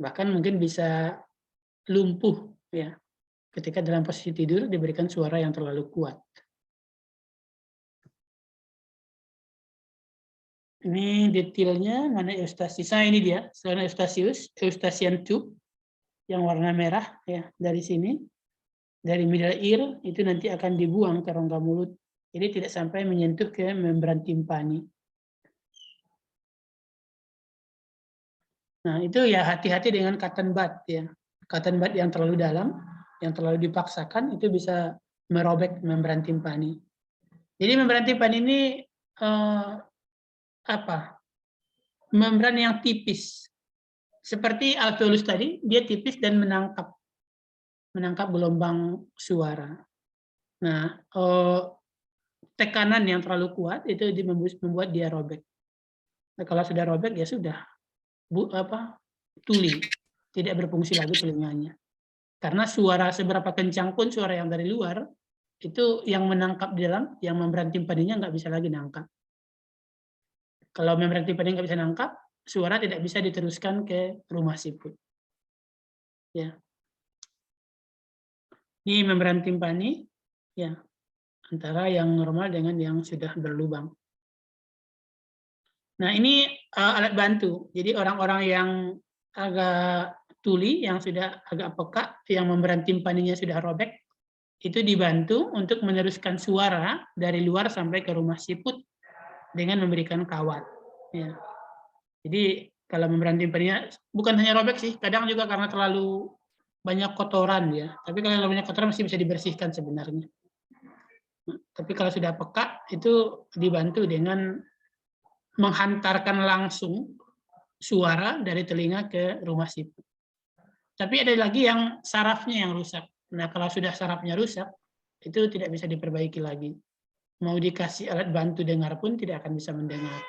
Bahkan mungkin bisa lumpuh ya ketika dalam posisi tidur diberikan suara yang terlalu kuat. Ini detailnya mana Eustachius. Nah, ini dia, saluran Eustachian tube yang warna merah ya dari sini. Dari middle ear itu nanti akan dibuang ke rongga mulut. Jadi tidak sampai menyentuh ke membran timpani. Nah, itu ya hati-hati dengan cotton bud ya. Cotton bud yang terlalu dalam, yang terlalu dipaksakan itu bisa merobek membran timpani. Jadi membran timpani ini membran yang tipis. Seperti alveolus tadi, dia tipis dan menangkap gelombang suara. Nah, tekanan yang terlalu kuat itu membuat dia robek. Nah, kalau sudah robek ya sudah tuli, tidak berfungsi lagi telinganya. Karena suara seberapa kencang pun suara yang dari luar itu yang menangkap di dalam, yang membran timpaninya nggak bisa lagi nangkap. Kalau membran timpani nggak bisa nangkap, suara tidak bisa diteruskan ke rumah siput. Ya. Ini membran timpani, ya, antara yang normal dengan yang sudah berlubang. Nah, ini alat bantu. Jadi orang-orang yang agak tuli, yang sudah agak peka, yang membran timpaninya sudah robek, itu dibantu untuk meneruskan suara dari luar sampai ke rumah siput dengan memberikan kawat. Ya. Jadi kalau membran timpaninya bukan hanya robek sih, kadang juga karena terlalu banyak kotoran ya. Tapi kalau banyak kotoran masih bisa dibersihkan sebenarnya. Tapi kalau sudah peka itu dibantu dengan menghantarkan langsung suara dari telinga ke rumah siput. Tapi ada lagi yang sarafnya yang rusak. Nah, kalau sudah sarafnya rusak, itu tidak bisa diperbaiki lagi. Mau dikasih alat bantu dengar pun tidak akan bisa mendengar.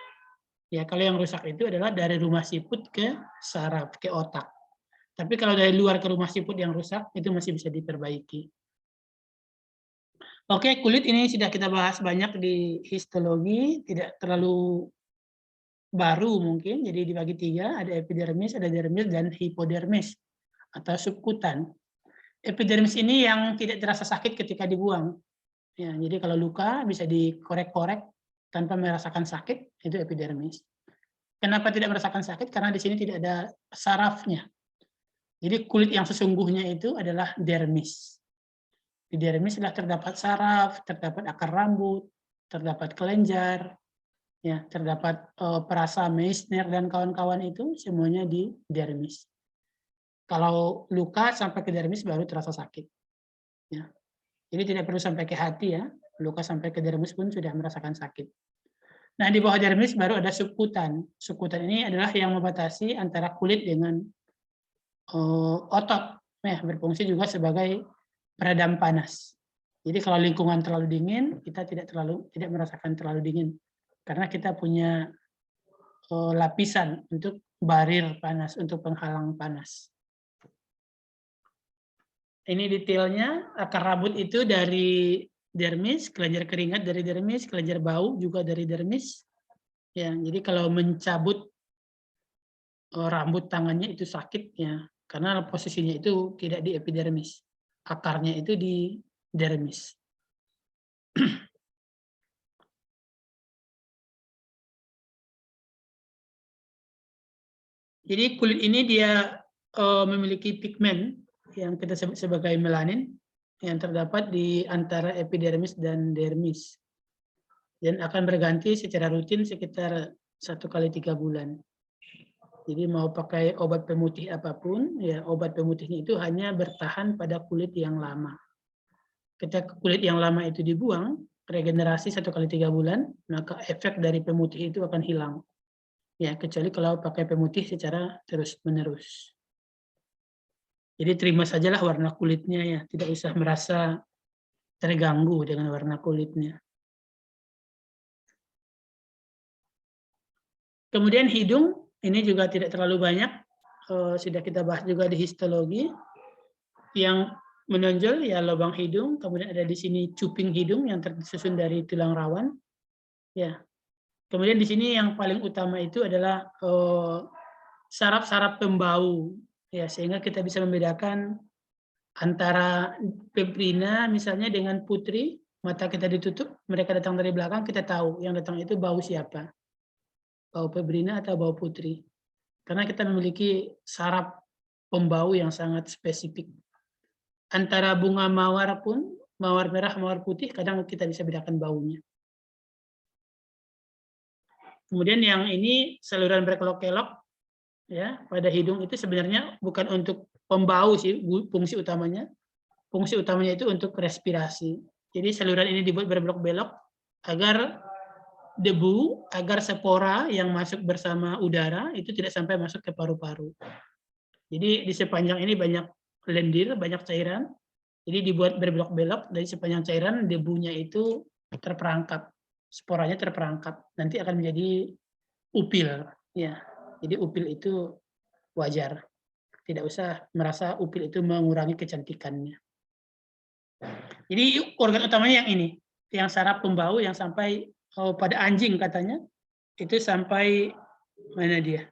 Ya, kalau yang rusak itu adalah dari rumah siput ke saraf, ke otak. Tapi kalau dari luar ke rumah siput yang rusak, itu masih bisa diperbaiki. Oke, kulit ini sudah kita bahas banyak di histologi, tidak terlalu baru mungkin, jadi dibagi 3, ada epidermis, ada dermis, dan hipodermis, atau subkutan. Epidermis ini yang tidak terasa sakit ketika dibuang. Ya, jadi kalau luka bisa dikorek-korek tanpa merasakan sakit, itu epidermis. Kenapa tidak merasakan sakit? Karena di sini tidak ada sarafnya. Jadi kulit yang sesungguhnya itu adalah dermis. Di dermis sudah terdapat saraf, terdapat akar rambut, terdapat kelenjar, ya, terdapat perasa Meissner dan kawan-kawan itu semuanya di dermis. Kalau luka sampai ke dermis baru terasa sakit. Ya. Jadi tidak perlu sampai ke hati ya, luka sampai ke dermis pun sudah merasakan sakit. Nah, di bawah dermis baru ada subkutan. Subkutan ini adalah yang membatasi antara kulit dengan otot, ya, berfungsi juga sebagai peredam panas. Jadi kalau lingkungan terlalu dingin, kita tidak merasakan terlalu dingin, karena kita punya lapisan untuk barir panas, untuk penghalang panas. Ini detailnya, akar rambut itu dari dermis, kelenjar keringat dari dermis, kelenjar bau juga dari dermis. Ya, jadi kalau mencabut rambut tangannya itu sakit ya, karena posisinya itu tidak di epidermis, akarnya itu di dermis. Jadi kulit ini dia memiliki pigmen yang kita sebut sebagai melanin yang terdapat di antara epidermis dan dermis, dan akan berganti secara rutin sekitar 1 kali 3 bulan. Jadi mau pakai obat pemutih apapun, ya obat pemutihnya itu hanya bertahan pada kulit yang lama. Ketika kulit yang lama itu dibuang, regenerasi 1 kali 3 bulan, maka efek dari pemutih itu akan hilang. Ya, kecuali kalau pakai pemutih secara terus-menerus. Jadi terima sajalah warna kulitnya ya, tidak usah merasa terganggu dengan warna kulitnya. Kemudian hidung, ini juga tidak terlalu banyak, sudah kita bahas juga di histologi. Yang menonjol ya lubang hidung, kemudian ada di sini cuping hidung yang tersusun dari tulang rawan. Ya. Kemudian di sini yang paling utama itu adalah saraf-saraf pembau, ya sehingga kita bisa membedakan antara Pebrina misalnya dengan Putri, mata kita ditutup, mereka datang dari belakang, kita tahu yang datang itu bau siapa, bau Pebrina atau bau Putri, karena kita memiliki saraf pembau yang sangat spesifik. Antara bunga mawar pun, mawar merah, mawar putih, kadang kita bisa bedakan baunya. Kemudian yang ini saluran berkelok-kelok, ya pada hidung itu sebenarnya bukan untuk pembau sih fungsi utamanya. Fungsi utamanya itu untuk respirasi. Jadi saluran ini dibuat berbelok-belok agar debu, agar spora yang masuk bersama udara itu tidak sampai masuk ke paru-paru. Jadi di sepanjang ini banyak lendir, banyak cairan. Jadi dibuat berbelok-belok, dari sepanjang cairan debunya itu terperangkap, sporanya terperangkap. Nanti akan menjadi upil, ya. Jadi upil itu wajar. Tidak usah merasa upil itu mengurangi kecantikannya. Jadi organ utamanya yang ini, yang saraf pembau yang sampai pada anjing katanya, itu sampai mana dia?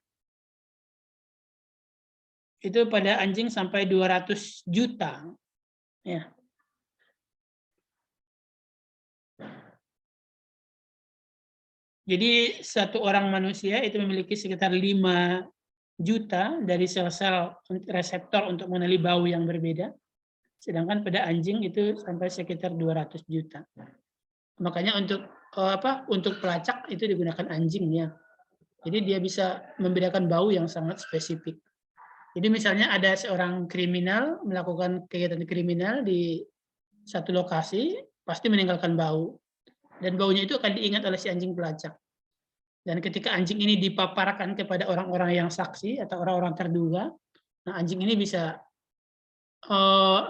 Itu pada anjing sampai 200 juta. Ya. Jadi satu orang manusia itu memiliki sekitar 5 juta dari sel-sel reseptor untuk mengenali bau yang berbeda. Sedangkan pada anjing itu sampai sekitar 200 juta. Makanya untuk pelacak itu digunakan anjing ya. Jadi dia bisa membedakan bau yang sangat spesifik. Jadi misalnya ada seorang kriminal melakukan kegiatan kriminal di satu lokasi, pasti meninggalkan bau. Dan baunya itu akan diingat oleh si anjing pelacak. Dan ketika anjing ini dipaparkan kepada orang-orang yang saksi atau orang-orang terduga, nah anjing ini bisa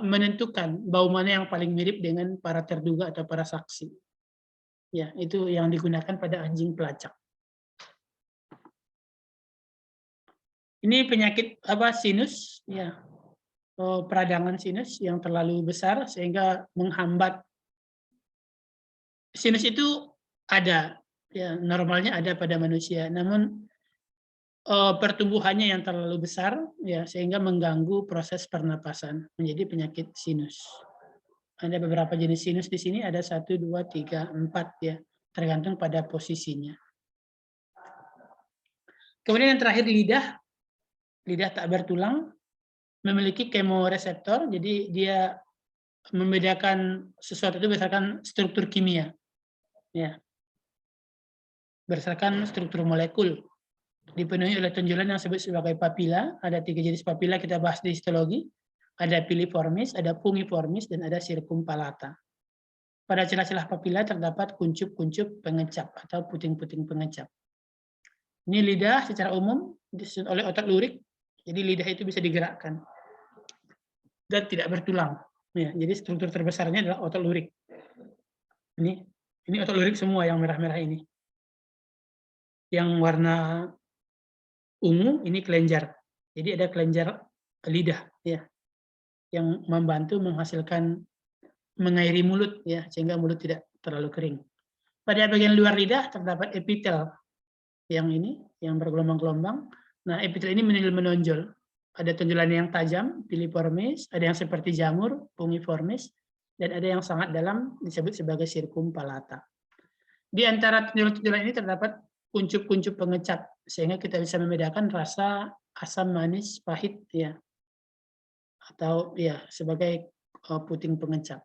menentukan bau mana yang paling mirip dengan para terduga atau para saksi. Ya, itu yang digunakan pada anjing pelacak. Ini penyakit sinus, ya, peradangan sinus yang terlalu besar sehingga menghambat. Sinus itu ada, ya, normalnya ada pada manusia, namun pertumbuhannya yang terlalu besar, ya, sehingga mengganggu proses pernapasan, menjadi penyakit sinus. Ada beberapa jenis sinus di sini, ada 1, 2, 3, 4, ya, tergantung pada posisinya. Kemudian yang terakhir lidah tak bertulang, memiliki kemoreseptor, jadi dia membedakan sesuatu itu berdasarkan struktur kimia, ya, berdasarkan struktur molekul. Dipenuhi oleh tonjolan yang disebut sebagai papila. Ada 3 jenis papila kita bahas di histologi. Ada piliformis, ada pungiformis, dan ada circumpallata. Pada celah-celah papila terdapat kuncup-kuncup pengecap atau puting-puting pengecap. Ini lidah secara umum disusun oleh otot lurik. Jadi lidah itu bisa digerakkan dan tidak bertulang. Ya, jadi struktur terbesarnya adalah otot lurik. Ini otot lurik semua yang merah-merah ini. Yang warna ungu ini kelenjar. Jadi ada kelenjar lidah, ya, yang membantu menghasilkan mengairi mulut, ya, sehingga mulut tidak terlalu kering. Pada bagian luar lidah terdapat epitel yang ini, yang bergelombang-gelombang. Nah, epitel ini menonjol. Ada tonjolan yang tajam, piliformis, ada yang seperti jamur, pungiformis, dan ada yang sangat dalam disebut sebagai circumpallata. Di antara tonjolan-tonjolan ini terdapat kuncup-kuncup pengecap, sehingga kita bisa membedakan rasa asam, manis, pahit, ya, atau ya sebagai puting pengecap.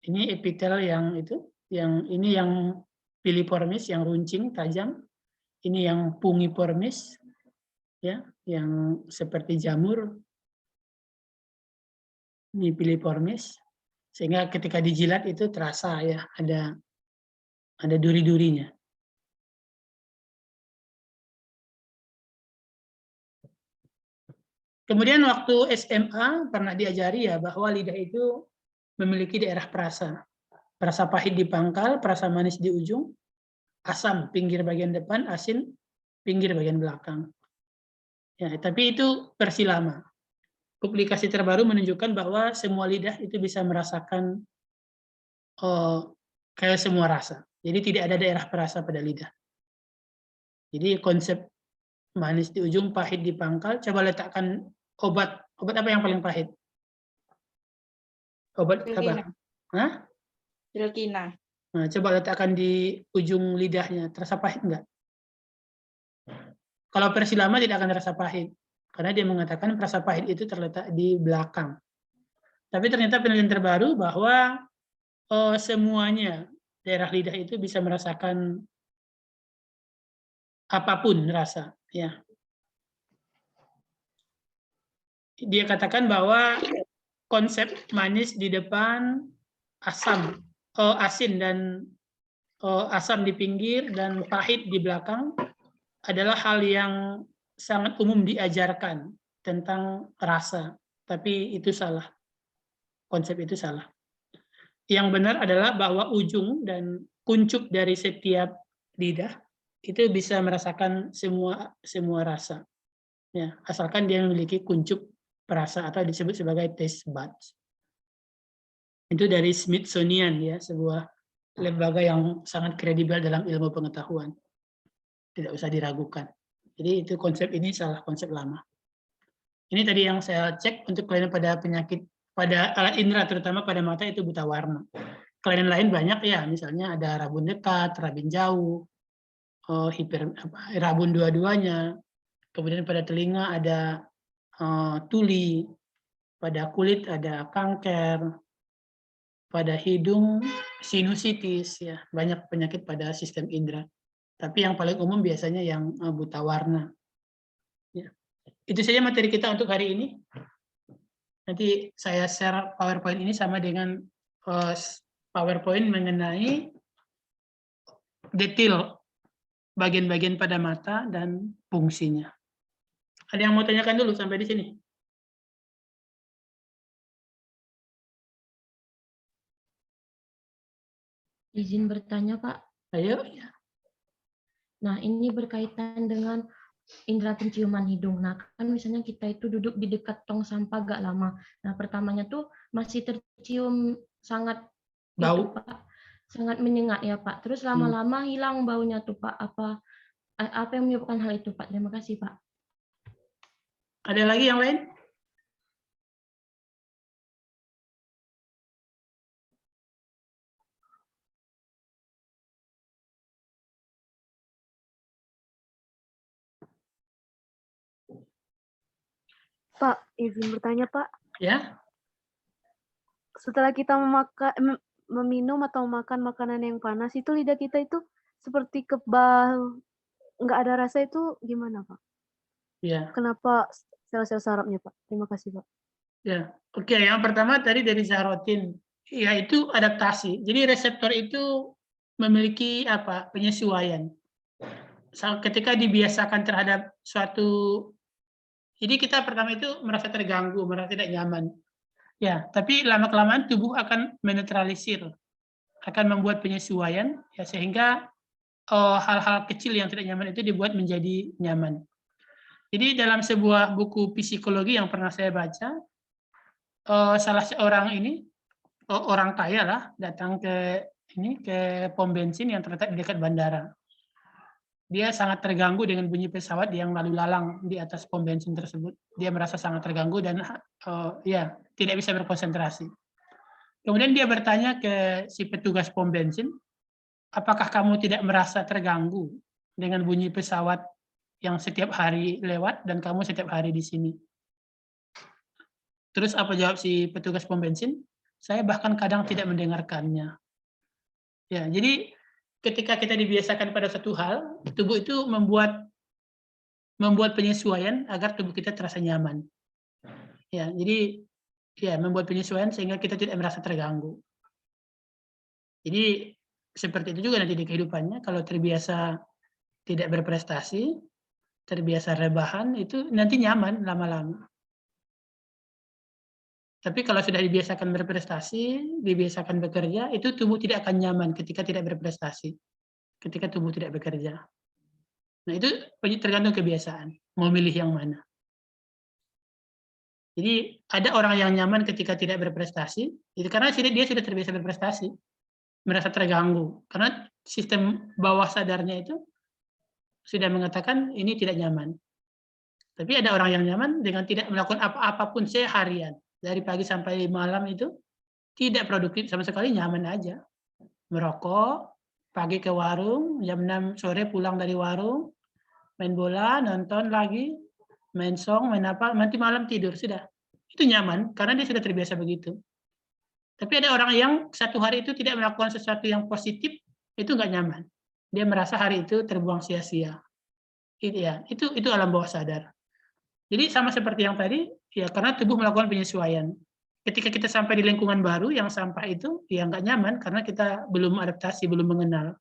Ini epitel yang itu, yang ini yang piliformis, yang runcing, tajam. Ini yang pungiformis, ya, yang seperti jamur, piliformis, sehingga ketika dijilat itu terasa ya ada duri-durinya. Kemudian waktu SMA pernah diajari ya bahwa lidah itu memiliki daerah perasa. Perasa pahit di pangkal, perasa manis di ujung, asam pinggir bagian depan, asin pinggir bagian belakang. Ya, tapi itu versi lama. Publikasi terbaru menunjukkan bahwa semua lidah itu bisa merasakan kayak semua rasa. Jadi tidak ada daerah perasa pada lidah. Jadi konsep manis di ujung, pahit di pangkal, coba letakkan obat apa yang paling pahit? Obat apa? Hah? Delkina. Nah, coba letakkan di ujung lidahnya, terasa pahit enggak? Kalau versi lama tidak akan terasa pahit, karena dia mengatakan rasa pahit itu terletak di belakang. Tapi ternyata penelitian terbaru bahwa semuanya daerah lidah itu bisa merasakan apapun rasa. Ya. Dia katakan bahwa konsep manis di depan, asin dan asam di pinggir dan pahit di belakang adalah hal yang sangat umum diajarkan tentang rasa, tapi itu salah. Konsep itu salah. Yang benar adalah bahwa ujung dan kuncup dari setiap lidah itu bisa merasakan semua rasa. Ya, asalkan dia memiliki kuncup perasa atau disebut sebagai taste buds. Itu dari Smithsonian ya, sebuah lembaga yang sangat kredibel dalam ilmu pengetahuan. Tidak usah diragukan. Jadi itu konsep ini salah, konsep lama. Ini tadi yang saya cek untuk kelainan pada penyakit, pada alat indera, terutama pada mata itu buta warna. Kelainan lain banyak ya, misalnya ada rabun dekat, rabun jauh, rabun dua-duanya. Kemudian pada telinga ada tuli, pada kulit ada kanker, pada hidung sinusitis, ya banyak penyakit pada sistem indera. Tapi yang paling umum biasanya yang buta warna. Ya. Itu saja materi kita untuk hari ini. Nanti saya share PowerPoint ini sama dengan PowerPoint mengenai detail bagian-bagian pada mata dan fungsinya. Ada yang mau tanyakan dulu sampai di sini? Izin bertanya, Pak. Ayo. Ya. Nah, ini berkaitan dengan indera penciuman hidung. Nah, kan misalnya kita itu duduk di dekat tong sampah agak lama. Nah, pertamanya tuh masih tercium sangat bau, itu, Pak. Sangat menyengat ya, Pak. Terus lama-lama hilang baunya tuh, Pak. Apa yang menyebabkan hal itu, Pak? Terima kasih, Pak. Ada lagi yang lain? Pak, izin bertanya, Pak. Ya. Setelah kita meminum atau makan makanan yang panas, itu lidah kita itu seperti kebal, nggak ada rasa, itu gimana, Pak? Ya. Kenapa sel-sel sarafnya, Pak? Terima kasih, Pak. Ya, oke. Yang pertama tadi dari Zahrotin, yaitu adaptasi. Jadi reseptor itu memiliki penyesuaian. Ketika dibiasakan terhadap suatu, jadi kita pertama itu merasa terganggu, merasa tidak nyaman. Ya, tapi lama-kelamaan tubuh akan menetralisir, akan membuat penyesuaian, ya sehingga hal-hal kecil yang tidak nyaman itu dibuat menjadi nyaman. Jadi dalam sebuah buku psikologi yang pernah saya baca, salah seorang orang kaya lah datang ke pom bensin yang terletak di dekat bandara. Dia sangat terganggu dengan bunyi pesawat yang lalu lalang di atas pom bensin tersebut. Dia merasa sangat terganggu dan tidak bisa berkonsentrasi. Kemudian dia bertanya ke si petugas pom bensin, apakah kamu tidak merasa terganggu dengan bunyi pesawat yang setiap hari lewat dan kamu setiap hari di sini? Terus apa jawab si petugas pom bensin? Saya bahkan kadang tidak mendengarkannya. Ya, jadi ketika kita dibiasakan pada satu hal, tubuh itu membuat membuat penyesuaian agar tubuh kita terasa nyaman. Ya, jadi ya membuat penyesuaian sehingga kita tidak merasa terganggu. Jadi seperti itu juga nanti di kehidupannya, kalau terbiasa tidak berprestasi, terbiasa rebahan, itu nanti nyaman lama-lama. Tapi kalau sudah dibiasakan berprestasi, dibiasakan bekerja, itu tubuh tidak akan nyaman ketika tidak berprestasi, ketika tubuh tidak bekerja. Nah itu tergantung kebiasaan, mau milih yang mana. Jadi ada orang yang nyaman ketika tidak berprestasi, itu karena dia sudah terbiasa berprestasi, merasa terganggu, karena sistem bawah sadarnya itu sudah mengatakan ini tidak nyaman. Tapi ada orang yang nyaman dengan tidak melakukan apa-apapun seharian, dari pagi sampai malam itu tidak produktif sama sekali, nyaman aja. Merokok, pagi ke warung, jam 6 sore pulang dari warung, main bola, nonton lagi, main song, main apa, nanti malam tidur, sudah. Itu nyaman, karena dia sudah terbiasa begitu. Tapi ada orang yang satu hari itu tidak melakukan sesuatu yang positif, itu nggak nyaman. Dia merasa hari itu terbuang sia-sia. Itu alam bawah sadar. Jadi sama seperti yang tadi, ya karena tubuh melakukan penyesuaian. Ketika kita sampai di lingkungan baru yang sampah itu, ya nggak nyaman karena kita belum adaptasi, belum mengenal.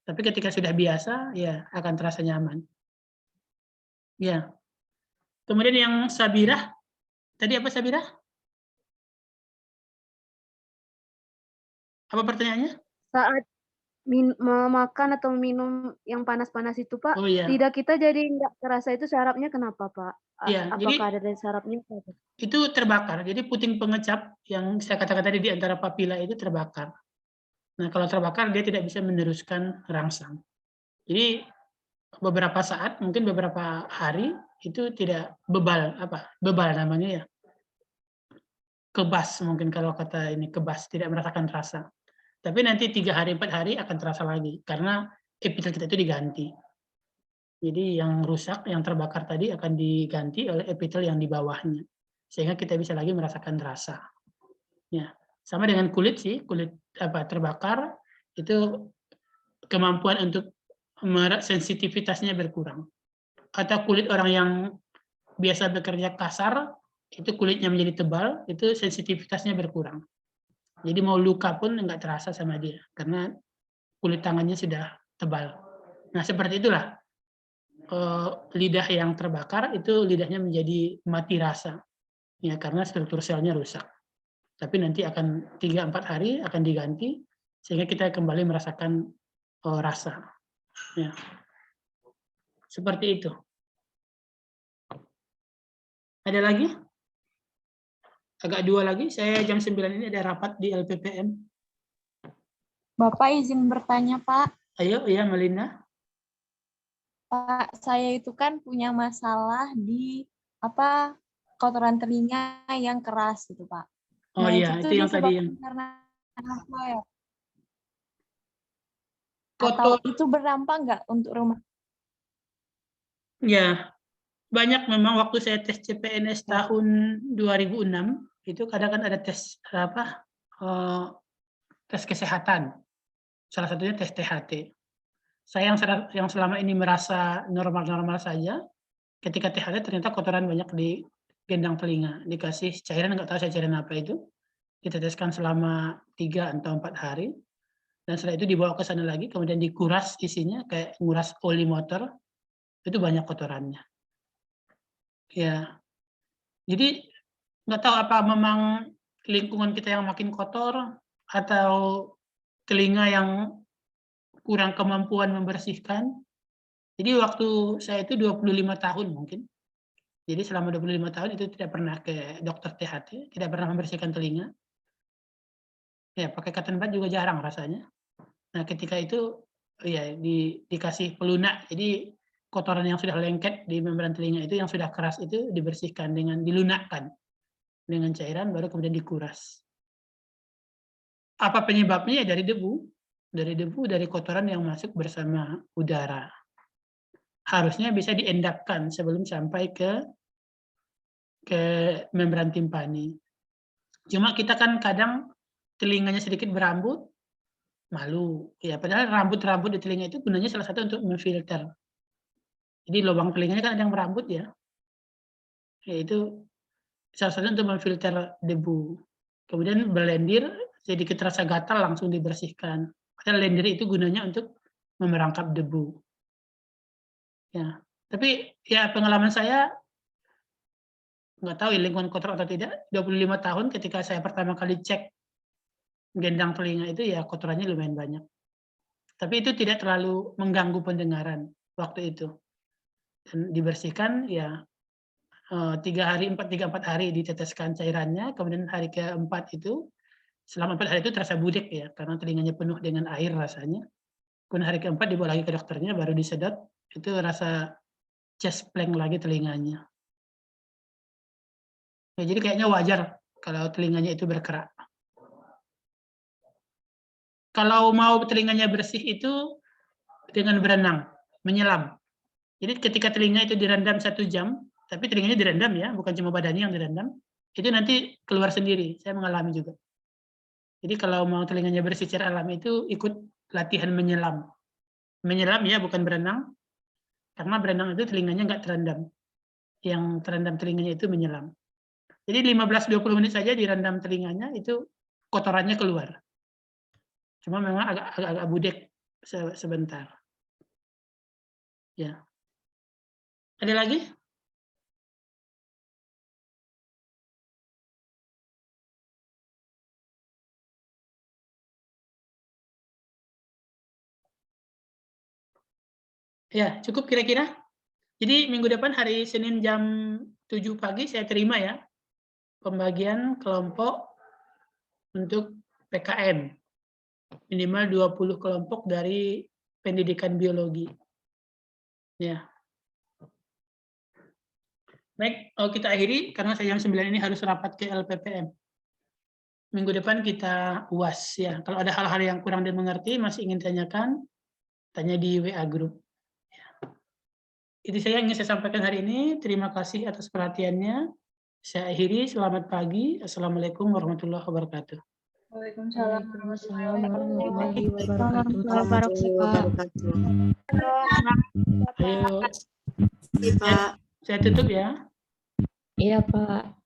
Tapi ketika sudah biasa, ya akan terasa nyaman. Ya. Kemudian yang Sabirah, tadi apa Sabirah? Apa pertanyaannya? Saat makan atau minum yang panas-panas itu, Pak, Oh iya. lidah kita jadi nggak terasa itu syarafnya kenapa, Pak? Iya, jadi Apakah ada syarafnya? itu terbakar. Jadi puting pengecap yang saya katakan tadi di antara papila itu terbakar. Nah, kalau terbakar dia tidak bisa meneruskan rangsang. Jadi beberapa saat, mungkin beberapa hari itu tidak bebal namanya ya. Kebas mungkin kalau kata ini kebas, tidak merasakan rasa. Tapi nanti 3 hari 4 hari akan terasa lagi karena epitel kita itu diganti. Jadi yang rusak, yang terbakar tadi akan diganti oleh epitel yang di bawahnya. Sehingga kita bisa lagi merasakan rasa. Ya, sama dengan kulit sih, kulit terbakar itu kemampuan untuk sensitivitasnya berkurang. Atau kulit orang yang biasa bekerja kasar, itu kulitnya menjadi tebal, itu sensitivitasnya berkurang. Jadi mau luka pun nggak terasa sama dia, karena kulit tangannya sudah tebal. Nah seperti itulah, lidah yang terbakar itu lidahnya menjadi mati rasa, ya karena struktur selnya rusak. Tapi nanti akan 3-4 hari akan diganti, sehingga kita kembali merasakan rasa. Ya. Seperti itu. Ada lagi? Agak 2 lagi, saya jam 9 ini ada rapat di LPPM. Bapak izin bertanya, Pak. Ayo, ya Melina. Pak, saya itu kan punya masalah di kotoran telinga yang keras gitu, Pak. Oh iya, itu yang tadi yang karena apa ya? kotor. Atau itu berdampak nggak untuk rumah? Ya, banyak memang waktu saya tes CPNS tahun 2006 itu kadang kan ada tes tes kesehatan. Salah satunya tes THT. Saya yang selama ini merasa normal-normal saja, ketika THT ternyata kotoran banyak di gendang telinga. Dikasih cairan, nggak tahu saya cairan apa itu. Diteteskan selama 3 atau 4 hari. Dan setelah itu dibawa ke sana lagi, kemudian dikuras isinya, kayak nguras oli motor. Itu banyak kotorannya. Ya, jadi nggak tahu apa memang lingkungan kita yang makin kotor atau telinga yang kurang kemampuan membersihkan. Jadi waktu saya itu 25 tahun mungkin. Jadi selama 25 tahun itu tidak pernah ke dokter THT, tidak pernah membersihkan telinga. Ya, pakai cotton bud juga jarang rasanya. Nah, ketika itu ya dikasih pelunak. Jadi kotoran yang sudah lengket di membran telinga itu yang sudah keras itu dibersihkan dengan dilunakkan dengan cairan baru kemudian dikuras. Apa penyebabnya? Ya dari debu, dari kotoran yang masuk bersama udara. Harusnya bisa diendapkan sebelum sampai ke membran timpani. Cuma kita kan kadang telinganya sedikit berambut, malu. Ya, padahal rambut-rambut di telinga itu gunanya salah satu untuk memfilter Jadi lubang telinganya kan ada yang merambut ya. Yaitu salah satu untuk memfilter debu. Kemudian berlendir, sedikit terasa gatal langsung dibersihkan. Padahal lendir itu gunanya untuk memerangkap debu. Ya, tapi ya pengalaman saya nggak tahu ya lingkungan kotor atau tidak. 25 tahun ketika saya pertama kali cek gendang telinga itu ya kotorannya lumayan banyak. Tapi itu tidak terlalu mengganggu pendengaran waktu itu. Dan dibersihkan ya 3 hari, 4 hari diteteskan cairannya, kemudian hari keempat itu, selama 4 hari itu terasa budek ya, karena telinganya penuh dengan air rasanya. Kemudian hari keempat dibawa lagi ke dokternya, baru disedot, itu rasa cespleng lagi telinganya. Ya, jadi kayaknya wajar kalau telinganya itu berkerak. Kalau mau telinganya bersih itu dengan berenang, menyelam. Jadi ketika telinga itu direndam 1 jam, tapi telinganya direndam ya, bukan cuma badannya yang direndam, itu nanti keluar sendiri. Saya mengalami juga. Jadi kalau mau telinganya bersih secara alami itu ikut latihan menyelam. Menyelam ya, bukan berenang. Karena berenang itu telinganya nggak terendam. Yang terendam telinganya itu menyelam. Jadi 15-20 menit saja direndam telinganya, itu kotorannya keluar. Cuma memang agak budek sebentar. Ya. Ada lagi? Ya, cukup kira-kira. Jadi minggu depan hari Senin jam 7 pagi saya terima ya pembagian kelompok untuk PKM. Minimal 20 kelompok dari pendidikan biologi. Ya. Baik, kita akhiri karena saya jam 9 ini harus rapat ke LPPM. Minggu depan kita UAS ya. Kalau ada hal-hal yang kurang dimengerti, masih ingin tanyakan, tanya di WA group. Itu saya ingin saya sampaikan hari ini. Terima kasih atas perhatiannya. Saya akhiri. Selamat pagi. Assalamualaikum warahmatullahi wabarakatuh. Waalaikumsalam warahmatullahi wabarakatuh. Ayo. Saya tutup ya. Iya, Pak.